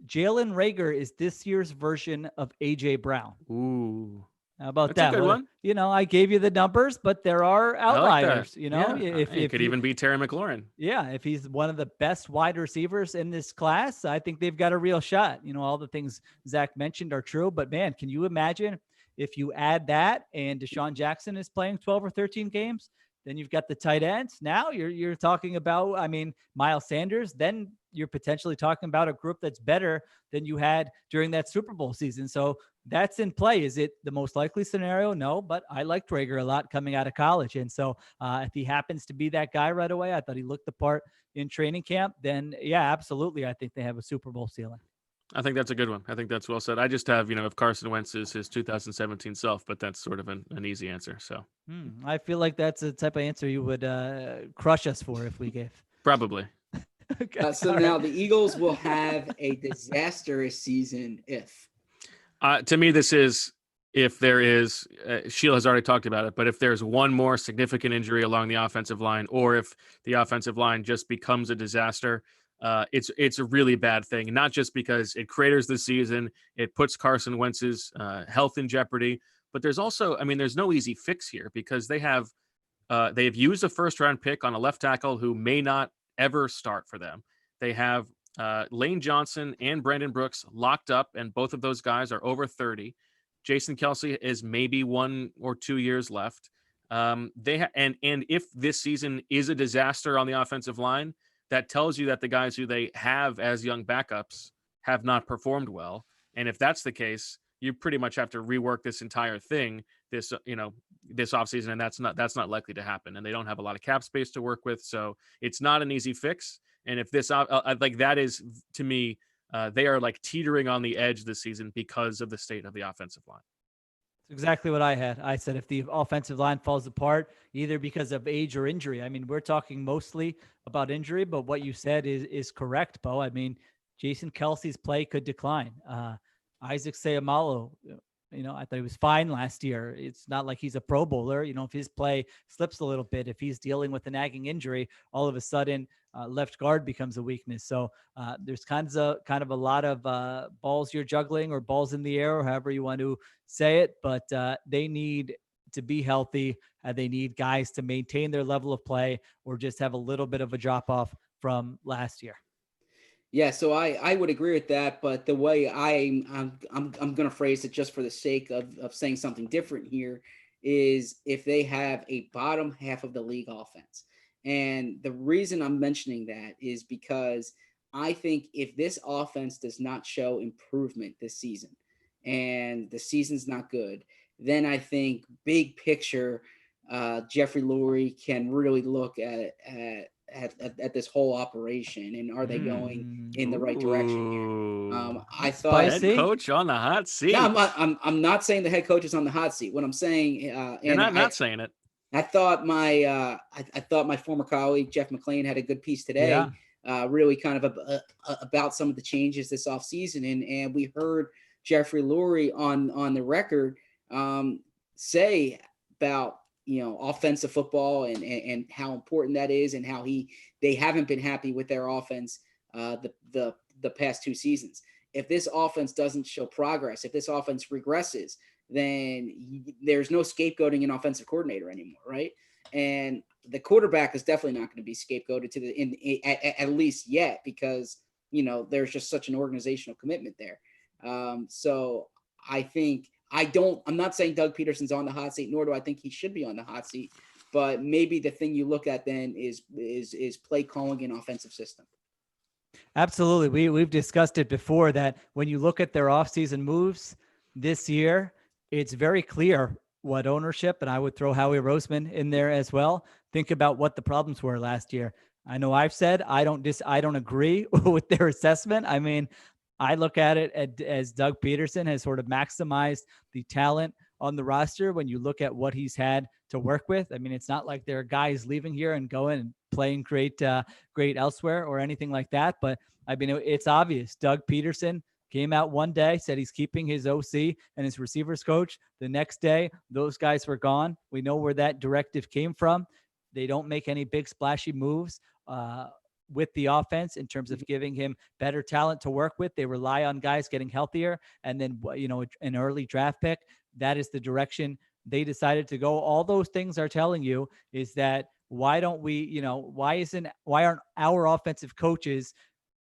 S2: Jalen Reagor is this year's version of AJ Brown.
S4: Ooh,
S2: how about
S4: that's
S2: that?
S4: A good one.
S2: I gave you the numbers, but there are outliers.
S4: Like if it could even be Terry McLaurin.
S2: Yeah, if he's one of the best wide receivers in this class, I think they've got a real shot. All the things Zach mentioned are true, but man, can you imagine if you add that and Deshaun Jackson is playing 12 or 13 games? Then you've got the tight ends. Now you're talking about, I mean, Miles Sanders. Then you're potentially talking about a group that's better than you had during that Super Bowl season. So that's in play. Is it the most likely scenario? No, but I liked Reagor a lot coming out of college. And so if he happens to be that guy right away, I thought he looked the part in training camp, then yeah, absolutely. I think they have a Super Bowl ceiling.
S4: I think that's a good one. I think that's well said. I just have, if Carson Wentz is his 2017 self, but that's sort of an easy answer. So
S2: I feel like that's the type of answer you would crush us for if we gave.
S4: Probably.
S3: Okay. So now the Eagles will have a disastrous season if.
S4: To me, this is if there is, Sheil has already talked about it, but if there's one more significant injury along the offensive line, or if the offensive line just becomes a disaster, it's a really bad thing. Not just because it craters the season, it puts Carson Wentz's health in jeopardy, but there's also, I mean, there's no easy fix here because they've used a first-round pick on a left tackle who may not ever start for them. They have Lane Johnson and Brandon Brooks locked up, and both of those guys are over 30. Jason Kelce is maybe 1 or 2 years left. And if this season is a disaster on the offensive line, that tells you that the guys who they have as young backups have not performed well. And if that's the case, you pretty much have to rework this entire thing this offseason, and that's not likely to happen. And they don't have a lot of cap space to work with, so it's not an easy fix. And if this, like that is to me, they are like teetering on the edge this season because of the state of the offensive line.
S2: Exactly what I had. I said if the offensive line falls apart, either because of age or injury. I mean, we're talking mostly about injury, but what you said is correct, Bo. I mean, Jason Kelce's play could decline. Isaac Seumalo, I thought he was fine last year. It's not like he's a Pro Bowler. If his play slips a little bit, if he's dealing with a nagging injury, all of a sudden left guard becomes a weakness. So there's kind of a lot of balls you're juggling, or balls in the air, or however you want to say it. But they need to be healthy. They need guys to maintain their level of play, or just have a little bit of a drop off from last year.
S3: Yeah, so I would agree with that, but the way I'm going to phrase it, just for the sake of saying something different here, is if they have a bottom half of the league offense. And the reason I'm mentioning that is because I think if this offense does not show improvement this season and the season's not good, then I think big picture, Jeffrey Lurie can really look at this whole operation, and are they going in the right direction here? I thought
S4: head coach on the hot seat.
S3: No, I'm not saying the head coach is on the hot seat. What I'm saying,
S4: you're not saying it.
S3: I thought my former colleague Jeff McClain had a good piece today, really kind of about some of the changes this offseason, and we heard Jeffrey Lurie on the record say about offensive football and how important that is, and how they haven't been happy with their offense the past 2 seasons. If this offense doesn't show progress, if this offense regresses, then there's no scapegoating an offensive coordinator anymore, right? And the quarterback is definitely not going to be scapegoated at least yet, because there's just such an organizational commitment there. So I think I'm not saying Doug Peterson's on the hot seat, nor do I think he should be on the hot seat. But maybe the thing you look at then is play calling and offensive system.
S2: Absolutely. We've discussed it before that when you look at their offseason moves this year, it's very clear what ownership, and I would throw Howie Roseman in there as well, think about what the problems were last year. I know I've said I don't agree with their assessment. I mean, I look at it as Doug Peterson has sort of maximized the talent on the roster when you look at what he's had to work with. I mean, it's not like there are guys leaving here and going and playing great elsewhere or anything like that. But I mean, it's obvious. Doug Peterson came out one day, said he's keeping his OC and his receivers coach. The next day, those guys were gone. We know where that directive came from. They don't make any big splashy moves with the offense in terms of giving him better talent to work with. They rely on guys getting healthier, and then an early draft pick. That is the direction they decided to go. All those things are telling you is that why aren't our offensive coaches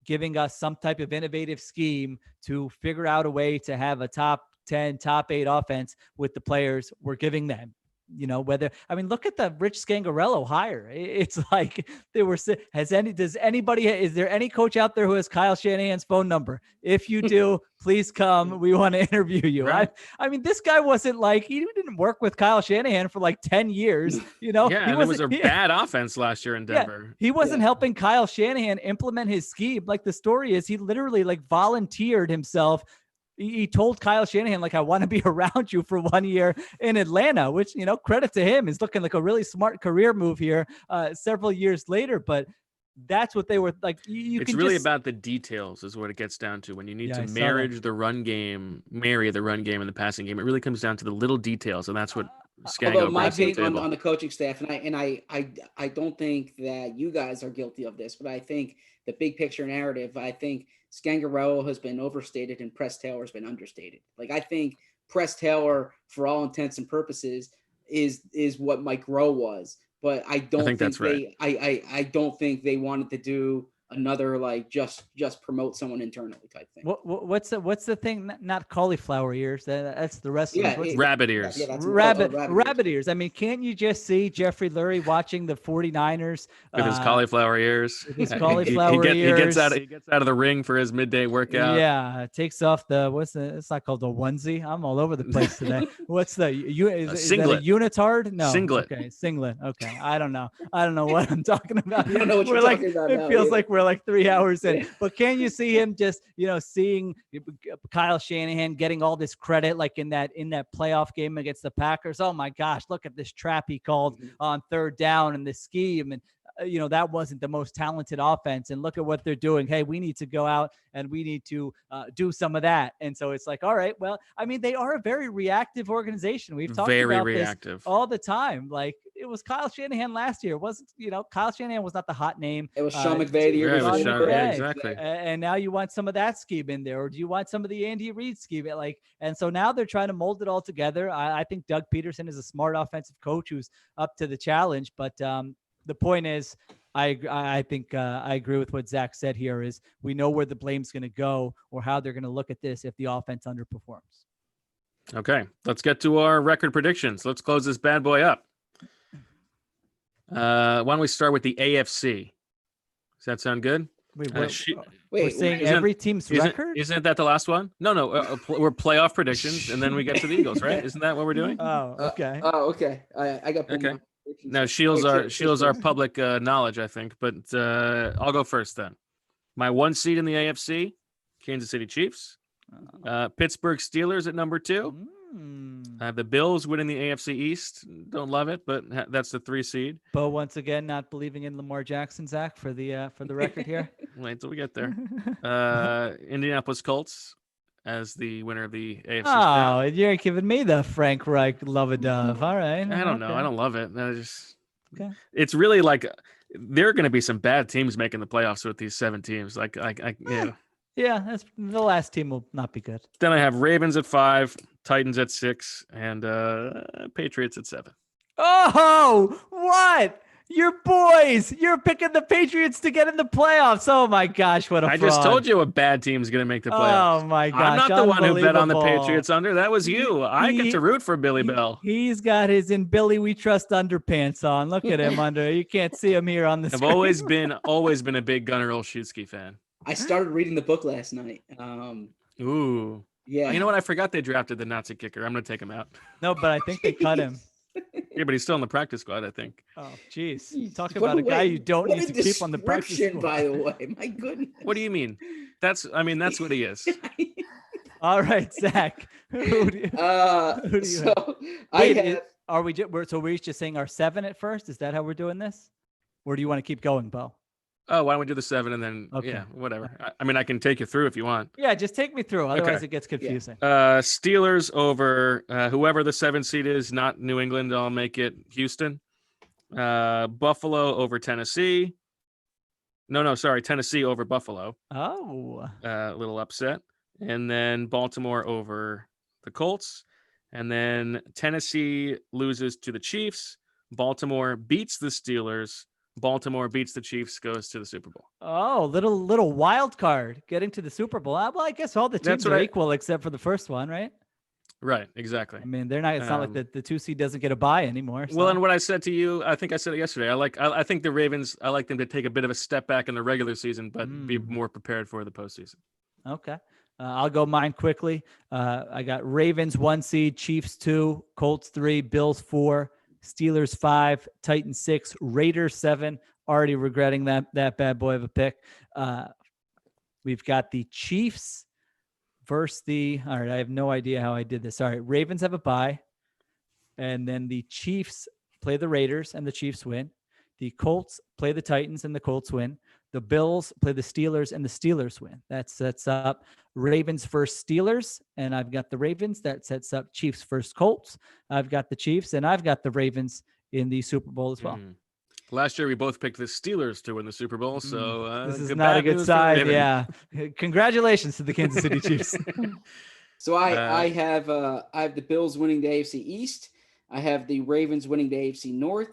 S2: giving us some type of innovative scheme to figure out a way to have a top 10, top 8 offense with the players we're giving them? Look at the Rich Scangarello hire. It's like is there any coach out there who has Kyle Shanahan's phone number? If you do, please come. We want to interview you. Right. I mean, this guy wasn't he didn't work with Kyle Shanahan for like 10 years,
S4: Yeah, and it was a bad offense last year in Denver.
S2: Yeah, he wasn't helping Kyle Shanahan implement his scheme. Like, the story is he literally volunteered himself. He told Kyle Shanahan, I want to be around you for 1 year in Atlanta, which, credit to him, is looking like a really smart career move here several years later. But that's what they were like.
S4: It's really about the details is what it gets down to. When you need to marry the run game and the passing game, it really comes down to the little details. And that's what
S3: Although my take on the coaching staff, and I don't think that you guys are guilty of this, but I think the big picture narrative, I think Scangarello has been overstated and Press Taylor has been understated. I think Press Taylor, for all intents and purposes, is what Mike Rowe was, but I don't think that's right. I don't think they wanted to do another just promote someone internally type thing.
S2: What's the thing? Not cauliflower ears. That's the rest of it.
S4: Rabbit ears.
S3: Yeah,
S2: rabbit ears. I mean, can't you just see Jeffrey Lurie watching the 49ers
S4: with his cauliflower ears?
S2: With his cauliflower ears.
S4: He gets out of the ring for his midday workout.
S2: Yeah, takes off it's not called a onesie. I'm all over the place today. What's the is
S4: singlet?
S2: That a unitard? No,
S4: singlet.
S2: Okay, singlet. Okay, I don't know what I'm talking about.
S3: I don't know what you're talking about.
S2: It feels like we're 3 hours in, but can you see him just seeing Kyle Shanahan getting all this credit in that playoff game against the Packers? Oh my gosh, look at this trap he called on third down and the scheme, and that wasn't the most talented offense, and look at what they're doing. Hey, we need to go out and we need to do some of that. And so it's all right, well, I mean, they are a very reactive organization. We've talked about this all the time. It was Kyle Shanahan last year. It wasn't, Kyle Shanahan was not the hot name.
S3: It was Sean McVay the year
S4: before.
S3: Yeah,
S4: exactly.
S2: And now you want some of that scheme in there, or do you want some of the Andy Reid scheme? And so now they're trying to mold it all together. I think Doug Peterson is a smart offensive coach who's up to the challenge. But the point is, I think I agree with what Zach said here is we know where the blame's going to go or how they're going to look at this if the offense underperforms.
S4: Okay, let's get to our record predictions. Let's close this bad boy up. Why don't we start with the AFC? Does that sound good?
S2: Wait,
S3: Wait,
S2: we're saying
S4: isn't-
S2: every team's record?
S4: Isn't that the last one? No. We're playoff predictions, and then we get to the Eagles, right? Isn't that what we're doing?
S2: Oh, okay.
S3: Okay. I got
S4: Okay.
S3: my predictions.
S4: Now, Sheil's our public knowledge, I think, but I'll go first then. My 1 seed in the AFC, Kansas City Chiefs. Pittsburgh Steelers at number 2. I have the Bills winning the AFC East. Don't love it, but that's the 3 seed.
S2: Bo once again not believing in Lamar Jackson, Zach, for the record here.
S4: Wait till we get there. Indianapolis Colts as the winner of the AFC.
S2: Oh, you're giving me the Frank Reich love-a-dove. All right.
S4: I don't know.
S2: Okay.
S4: I don't love it.
S2: Okay.
S4: It's really like there are going to be some bad teams making the playoffs with these 7 teams.
S2: Yeah, that's the last team will not be good.
S4: Then I have Ravens at 5, Titans at 6, and Patriots at 7.
S2: Oh, what? Your boys. You're picking the Patriots to get in the playoffs. Oh, my gosh. What a
S4: I
S2: fraud.
S4: just told you a bad team's going to make the playoffs.
S2: Oh, my gosh.
S4: I'm not the one who bet on the
S2: Unbelievable.
S4: Patriots under. That was you. I get to root for Billy Bell.
S2: He's got his In Billy We Trust underpants on. Look at him under. You can't see him here on the
S4: I've
S2: screen.
S4: always been a big Gunnar Olszewski fan.
S3: I started reading the book last night.
S4: Ooh.
S3: Yeah.
S4: You know what? I forgot they drafted the Nazi kicker. I'm going to take him out.
S2: No, but I think they cut him.
S4: Yeah, but he's still in the practice squad, I think.
S2: Oh, jeez. Talk
S3: What
S2: about a guy
S3: way-
S2: you don't
S3: what
S2: need
S3: a
S2: to keep on the practice
S3: description,
S2: squad.
S3: by the way. My goodness.
S4: What do you mean? That's what he is.
S2: All right, Zach. Who do you
S3: So
S2: have?
S3: I
S2: Wait,
S3: have.
S2: Are we just, we're just saying our 7 at first? Is that how we're doing this? Or do you want to keep going, Bo?
S4: Oh, why don't we do the 7 and then,
S2: Okay.
S4: yeah, whatever. I mean, I can take you through if you want.
S2: Yeah, just take me through. Otherwise,
S4: Okay.
S2: it gets confusing.
S4: Steelers over whoever the 7 seed is, not New England. I'll make it Houston. Buffalo over Tennessee. Sorry, Tennessee over Buffalo.
S2: Oh.
S4: A little upset. And then Baltimore over the Colts. And then Tennessee loses to the Chiefs. Baltimore beats the Steelers. Baltimore beats the Chiefs, goes to the Super Bowl.
S2: Oh, little wild card getting to the Super Bowl. Well, I guess all the teams are equal except for the first one, right?
S4: Right, exactly.
S2: I mean, they're not. It's not like the 2 seed doesn't get a bye anymore. So.
S4: Well, and what I said to you, I think I said it yesterday. I think the Ravens. I like them to take a bit of a step back in the regular season, but be more prepared for the postseason.
S2: Okay, I'll go mine quickly. I got Ravens 1 seed, Chiefs 2, Colts 3, Bills 4, Steelers 5, Titans 6, Raiders 7. Already regretting that bad boy of a pick. We've got the Chiefs versus all right, I have no idea how I did this. All right, Ravens have a bye. And then the Chiefs play the Raiders and the Chiefs win. The Colts play the Titans and the Colts win. The Bills play the Steelers and the Steelers win. That sets up Ravens versus Steelers, and I've got the Ravens. That sets up Chiefs versus Colts. I've got the Chiefs, and I've got the Ravens in the Super Bowl as well.
S4: Last year, we both picked the Steelers to win the Super Bowl, so
S2: this is not a good side. Yeah, congratulations to the Kansas City Chiefs.
S3: So I have the Bills winning the AFC East. I have the Ravens winning the AFC North.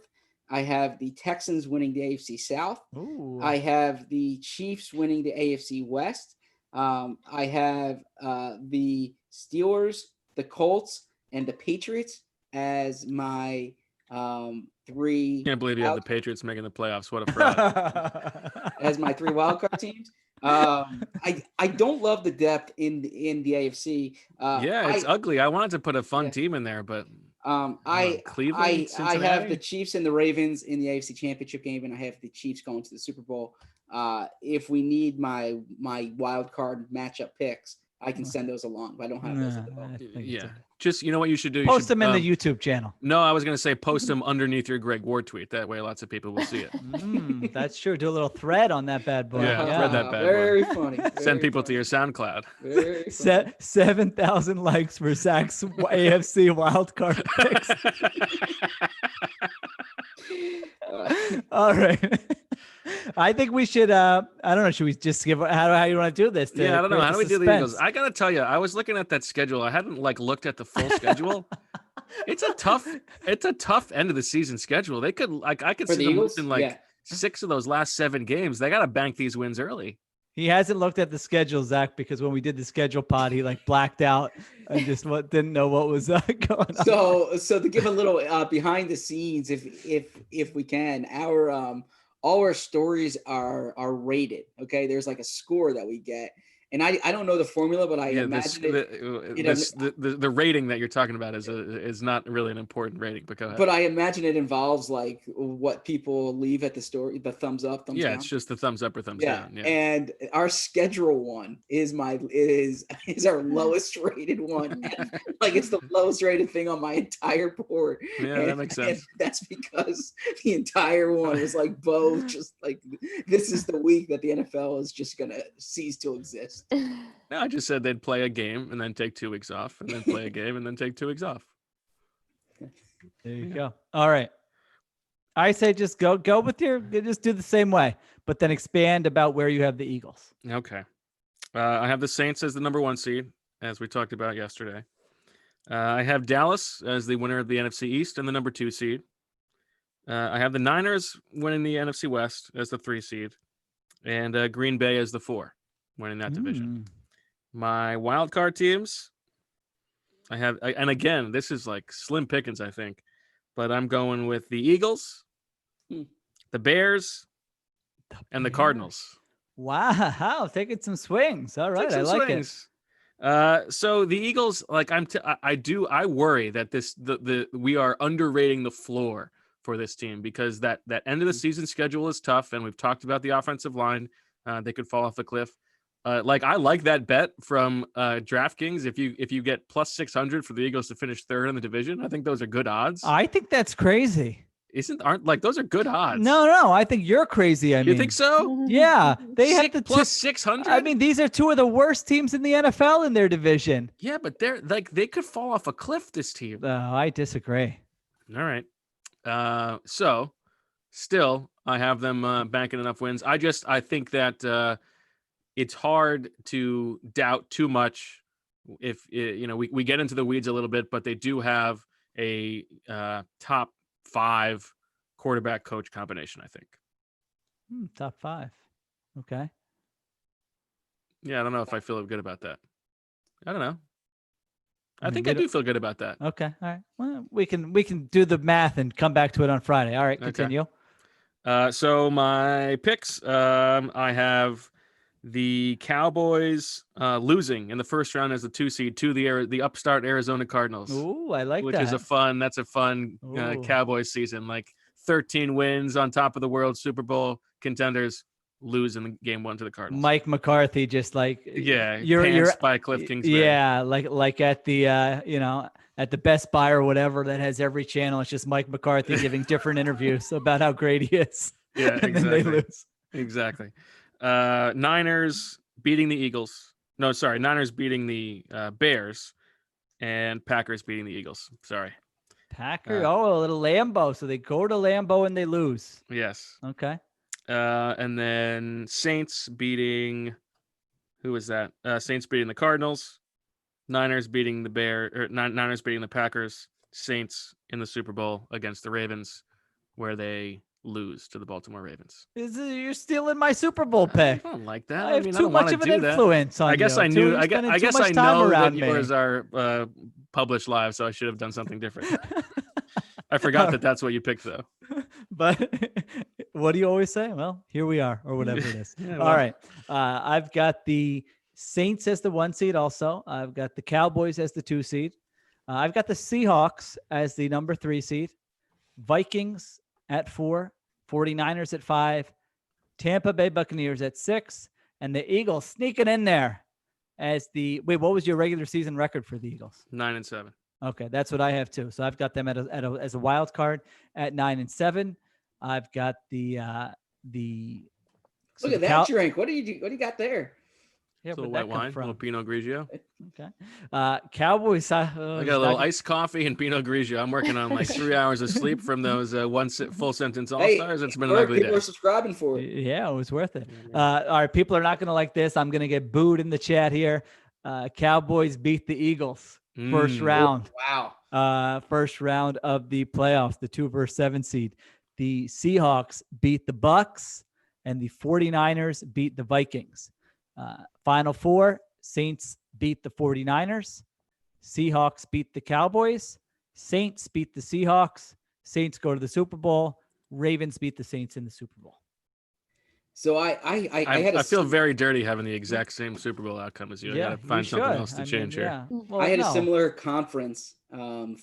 S3: I have the Texans winning the AFC South.
S2: Ooh.
S3: I have the Chiefs winning the AFC West. I have the Steelers, the Colts, and the Patriots as my 3.
S4: Can't believe you have the Patriots making the playoffs. What a fraud!
S3: As my 3 wildcard teams. I don't love the depth in the AFC.
S4: It's ugly. I wanted to put a fun team in there, but Cleveland,
S3: I have the Chiefs and the Ravens in the AFC Championship game, and I have the Chiefs going to the Super Bowl. If we need my wild card matchup picks, I can send those along, but I don't have those at the moment.
S4: Yeah. Just, you know what you should do?
S2: Post them in the YouTube channel.
S4: No, I was going to say post them underneath your Greg Ward tweet. That way lots of people will see it.
S2: That's true. Do a little thread on that bad boy.
S4: Yeah, thread that bad
S3: very
S4: boy.
S3: Funny.
S4: Send people to your SoundCloud.
S3: Very funny.
S2: 7,000 likes for Zach's AFC wildcard picks. All right. I think we should, I don't know, should we just give, how you want to do this?
S4: I don't know. How do we do the Eagles? I got to tell you, I was looking at that schedule. I hadn't looked at the full schedule. It's a tough end of the season schedule. They could, I could see them losing 6 of those last 7 games. They got to bank these wins early.
S2: He hasn't looked at the schedule, Zach, because when we did the schedule pod, he blacked out and just didn't know what was going on.
S3: So to give a little behind the scenes, if we can, our all our stories are rated. Okay, there's like a score that we get, and I don't know the formula, but I imagine
S4: the rating that you're talking about is not really an important rating. But go ahead.
S3: But I imagine it involves like what people leave at the story, the thumbs up, thumbs down.
S4: Yeah, it's just the thumbs up or thumbs down. Yeah,
S3: and our schedule one is our lowest rated one. Like it's the lowest rated thing on my entire board.
S4: Yeah, that makes sense.
S3: And that's because the entire one was like both just like this is the week that the NFL is just gonna cease to exist.
S4: No, I just said they'd play a game and then take 2 weeks off, and then play a game and then take 2 weeks off.
S2: There you go. All right. I say just go with just do the same way, but then expand about where you have the Eagles.
S4: Okay. I have the Saints as the number 1 seed, as we talked about yesterday. I have Dallas as the winner of the NFC East and the number 2 seed. I have the Niners winning the NFC West as the 3 seed, and Green Bay as the 4, winning that division. My wild card teams, and again, this is like slim pickings, I think, but I'm going with the Eagles, the Bears, and the Cardinals.
S2: Wow, taking some swings. All right, I like it.
S4: So the Eagles, like I worry that we are underrating the floor for this team, because that end of the season schedule is tough, and we've talked about the offensive line. They could fall off the cliff. I like that bet from DraftKings. If you get plus 600 for the Eagles to finish 3rd in the division, I think those are good odds.
S2: I think that's crazy.
S4: Aren't like those are good odds?
S2: No, I think you're crazy.
S4: You think so?
S2: Yeah, they have the
S4: plus 600.
S2: I mean, these are 2 of the worst teams in the NFL in their division.
S4: Yeah, but they could fall off a cliff. This team.
S2: I disagree.
S4: All right. So still, I have them banking enough wins. I think that it's hard to doubt too much if we get into the weeds a little bit, but they do have a top 5 quarterback coach combination, I think.
S2: Top 5. Okay.
S4: Yeah, I don't know if I feel good about that. I don't know. I think I do feel good about that.
S2: Okay. All right. Well, we can do the math and come back to it on Friday. All right. Continue.
S4: Okay. So my picks, I have the Cowboys losing in the first round as the 2 seed to the upstart Arizona Cardinals.
S2: Ooh, I like
S4: which
S2: that.
S4: That's a fun Cowboys season. Like 13 wins on top of the world Super Bowl contenders, lose in game 1 to the Cardinals.
S2: Mike McCarthy just like
S4: you're by Cliff Kingsbury.
S2: Yeah, like at the at the Best Buy or whatever that has every channel. It's just Mike McCarthy giving different interviews about how great he is.
S4: Yeah,
S2: and then they lose.
S4: Exactly. Niners beating the Eagles. No, sorry. Niners beating the Bears, and Packers beating the Eagles. Sorry.
S2: Packers. A little Lambeau. So they go to Lambeau and they lose.
S4: Yes.
S2: Okay.
S4: And then Saints beating. Who is that? Saints beating the Cardinals. Niners beating the Niners beating the Packers. Saints in the Super Bowl against the Ravens, where they lose to the Baltimore Ravens.
S2: You're stealing my Super Bowl pick.
S4: I don't like that.
S2: I have too much of an influence on you.
S4: I guess I knew. I guess I know that yours
S2: me.
S4: are published live, so I should have done something different. I forgot that's what you picked, though.
S2: But what do you always say? Well, here we are, or whatever it is.
S4: Yeah,
S2: All right. I've got the Saints as the 1 seed also. I've got the Cowboys as the 2 seed. I've got the Seahawks as the number 3 seed. Vikings at 4, 49ers at 5, Tampa Bay Buccaneers at 6, and the Eagles sneaking in there as what was your regular season record for the Eagles?
S4: 9-7.
S2: Okay, that's what I have too. So I've got them as a wild card at 9-7. I've got the
S3: look at that drink. What do you got there?
S2: Yeah,
S4: a little white wine, a little Pinot Grigio.
S2: Okay. Cowboys.
S4: I got a little iced coffee and Pinot Grigio. I'm working on like 3 hours of sleep from those full sentence all-stars. It's been an ugly day.
S3: People are subscribing for it.
S2: Yeah, it was worth it. All right, people are not going to like this. I'm going to get booed in the chat here. Cowboys beat the Eagles first round.
S3: Wow.
S2: First round of the playoffs, the 2 versus 7 seed. The Seahawks beat the Bucks, and the 49ers beat the Vikings. Final 4, Saints beat the 49ers. Seahawks beat the Cowboys. Saints beat the Seahawks. Saints go to the Super Bowl. Ravens beat the Saints in the Super Bowl.
S3: So I
S4: feel very dirty having the exact same Super Bowl outcome as you. I gotta find something else to change here.
S2: Yeah. Well,
S3: I had a similar conference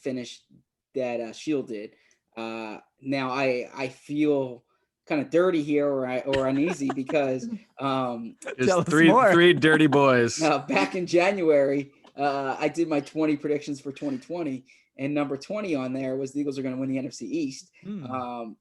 S3: finish that Sheil did. Now I feel kind of dirty here or uneasy because
S4: there's three dirty boys.
S3: Back in January, I did my 20 predictions for 2020. And number 20 on there was the Eagles are going to win the NFC East. And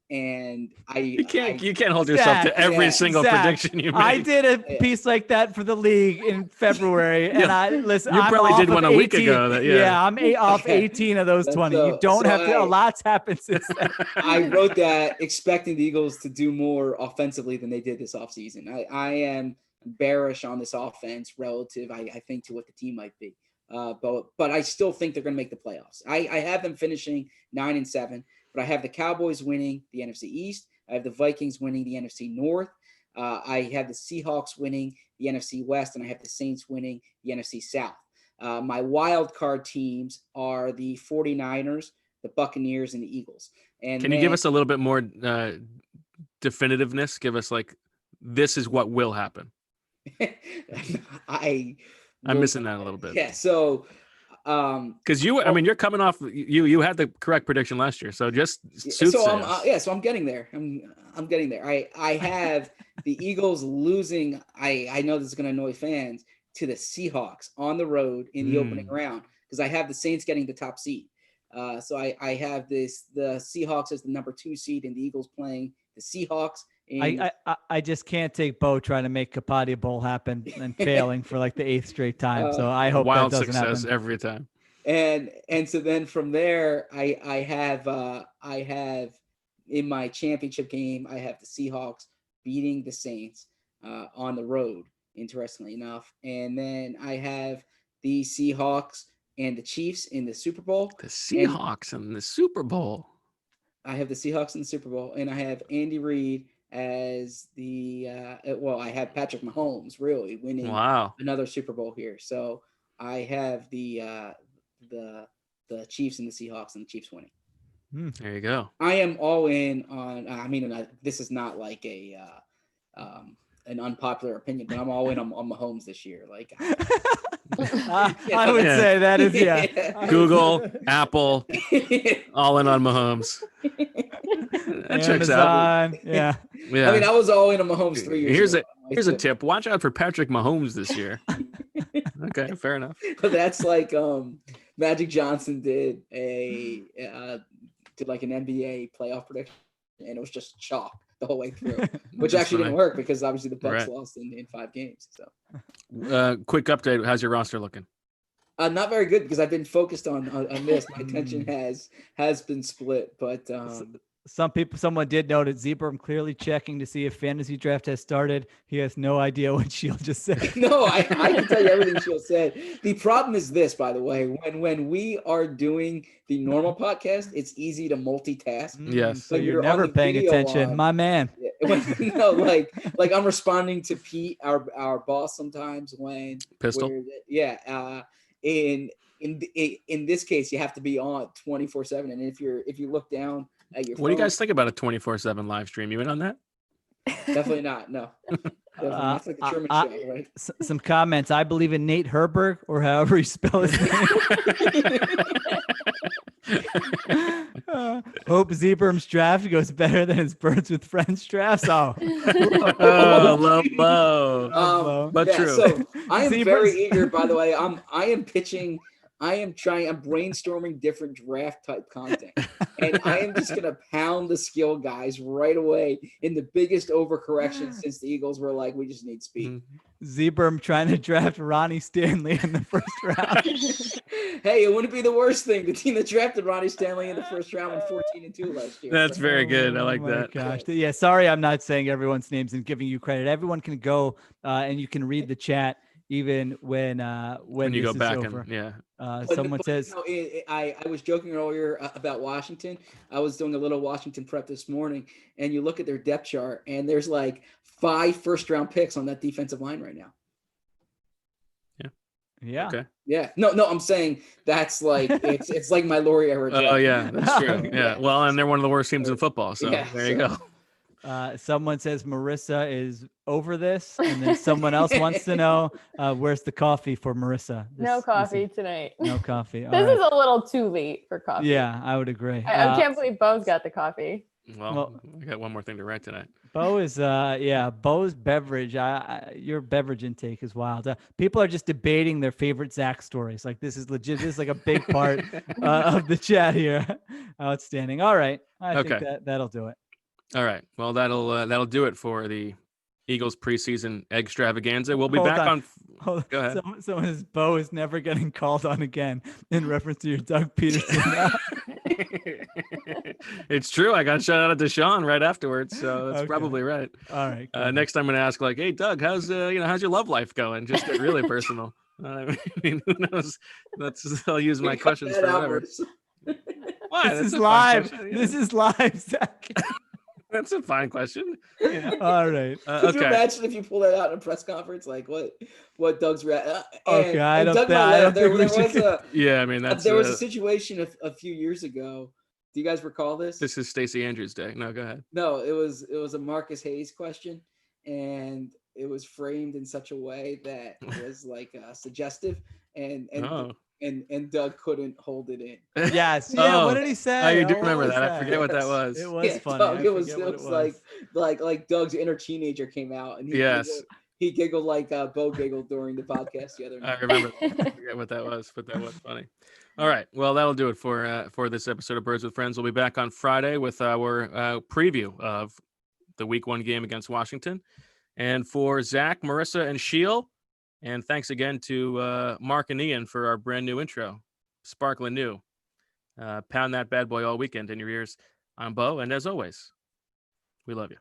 S4: you can't hold yourself to every single prediction you make.
S2: I did a piece like that for the league in February, and
S4: you probably did one a week ago.
S2: I'm off 18 of those 20. You don't have to. A lot's happened since then.
S3: I wrote that expecting the Eagles to do more offensively than they did this offseason. I am bearish on this offense relative, I think, to what the team might be. But I still think they're going to make the playoffs. I have them finishing 9-7, but I have the Cowboys winning the NFC East. I have the Vikings winning the NFC North. I have the Seahawks winning the NFC West, and I have the Saints winning the NFC South. My wild card teams are the 49ers, the Buccaneers, and the Eagles. And
S4: can you give us a little bit more definitiveness? Give us this is what will happen. I'm missing that a little bit.
S3: Yeah. So,
S4: because you're coming off, you had the correct prediction last year. So just
S3: so I'm getting there. I'm getting there. I have the Eagles losing. I know this is going to annoy fans, to the Seahawks on the road in the opening round, because I have the Saints getting the top seed. So I have the Seahawks as the number 2 seed and the Eagles playing the Seahawks.
S2: I just can't take Bo trying to make Capadia Bowl happen and failing for the 8th straight time. So I hope
S4: wild
S2: that doesn't
S4: success
S2: happen
S4: every time.
S3: And so then from there, I have in my championship game, I have the Seahawks beating the Saints on the road, interestingly enough. And then I have the Seahawks and the Chiefs in the Super Bowl.
S4: The Seahawks in the Super Bowl.
S3: I have the Seahawks in the Super Bowl, and I have Andy Reid as the I have Patrick Mahomes really winning another Super Bowl here. So I have the Chiefs and the Seahawks, and the Chiefs winning.
S4: There you go.
S3: I am all in on. This is not like an unpopular opinion, but I'm all in on Mahomes this year.
S2: I would say that is
S4: Google, Apple, all in on Mahomes. That checks out.
S2: Yeah.
S3: I was all in on Mahomes 3 years ago.
S4: Here's a tip. Watch out for Patrick Mahomes this year. Okay, fair enough.
S3: But that's like Magic Johnson did an NBA playoff prediction, and it was just chalk the whole way through, which actually didn't work because obviously the Bucks lost in 5 games. So,
S4: quick update: how's your roster looking?
S3: Not very good because I've been focused on this. My attention has been split, but
S2: someone did note it. Zebra clearly checking to see if fantasy draft has started. He has no idea what Sheil just said.
S3: No, I can tell you everything Sheil said. The problem is this, by the way, when we are doing the normal podcast, it's easy to multitask.
S4: Yes.
S2: So you're never paying attention, my man.
S3: No, like I'm responding to Pete, our boss, sometimes when
S4: Pistol.
S3: In this case, you have to be on 24/7, and if you look down at your phone,
S4: what do you guys think about a 24/7 live stream? You in on that?
S3: Definitely not. No. That's like the Truman Show, right?
S2: Some comments. I believe in Nate Herberg, or however you spell his name. Hope Zebrum's draft goes better than his Birds with Friends drafts.
S4: Low. But true.
S3: So I am very eager, by the way. I'm brainstorming different draft type content, and I am just gonna pound the skill guys right away in the biggest overcorrection since the Eagles were like, we just need speed.
S2: Zebrum trying to draft Ronnie Stanley in the first round.
S3: Hey, it wouldn't be the worst thing. The team that drafted Ronnie Stanley in the first round went 14-2 last year.
S4: That's very good. I like that.
S2: Gosh. Yeah, sorry I'm not saying everyone's names and giving you credit. Everyone can go and you can read the chat even when
S4: you go back
S2: over.
S4: and
S2: someone says
S3: I was joking earlier about Washington. I was doing a little Washington prep this morning, and you look at their depth chart, and there's like 5 first-round picks on that defensive line right now.
S2: Yeah.
S4: Okay.
S3: Yeah. No, I'm saying that's like it's like my Laurie era.
S4: Oh yeah, that's true. Yeah. Well, and they're one of the worst teams in football. So there you go.
S2: Someone says Marissa is over this, and then someone else wants to know where's the coffee for Marissa.
S5: No coffee tonight.
S2: No coffee. All
S5: This
S2: right.
S5: is a little too late for coffee.
S2: Yeah, I would agree.
S5: I can't believe Bo's got the coffee.
S4: Well, I got one more thing to write tonight.
S2: Bo is Bo's beverage. Your beverage intake is wild. People are just debating their favorite Zach stories. Like this is legit. This is like a big part of the chat here. Outstanding. All right, I think that'll do it.
S4: All right. Well, that'll do it for the Eagles preseason Eggstravaganza. We'll be back on. Go ahead.
S2: Someone says Bo is never getting called on again in reference to your Doug Peterson.
S4: It's true. I got shut out of Deshaun right afterwards, so that's probably right.
S2: All right.
S4: Next time I'm gonna ask, like, hey Doug, how's your love life going? Just get really personal. I mean, who knows? I'll use my questions for whatever. Why?
S2: This is live. This is live, Zach.
S4: That's a fine question.
S2: Yeah. All right.
S3: Could you imagine if you pull that out in a press conference, like what Doug's
S2: okay, I don't think we should.
S4: Yeah, I mean
S3: there was a situation a few years ago. Do you guys recall this?
S4: This is Stacey Andrews' day. No, go ahead.
S3: No, it was a Marcus Hayes question, and it was framed in such a way that it was like suggestive, and Doug couldn't hold it in.
S2: Yes. Yeah. What did he say?
S4: Oh, you do remember that? I forget what that was.
S2: It was funny.
S3: Doug, it was like Doug's inner teenager came out, and he giggled like Bo giggled during the podcast the other night.
S4: I remember that. I forget what that was, but that was funny. All right. Well, that'll do it for this episode of Birds with Friends. We'll be back on Friday with our preview of the Week 1 game against Washington. And for Zach, Marissa, and Sheil, and thanks again to Mark and Ian for our brand new intro, sparkling new. Pound that bad boy all weekend in your ears. I'm Bo, and as always, we love you.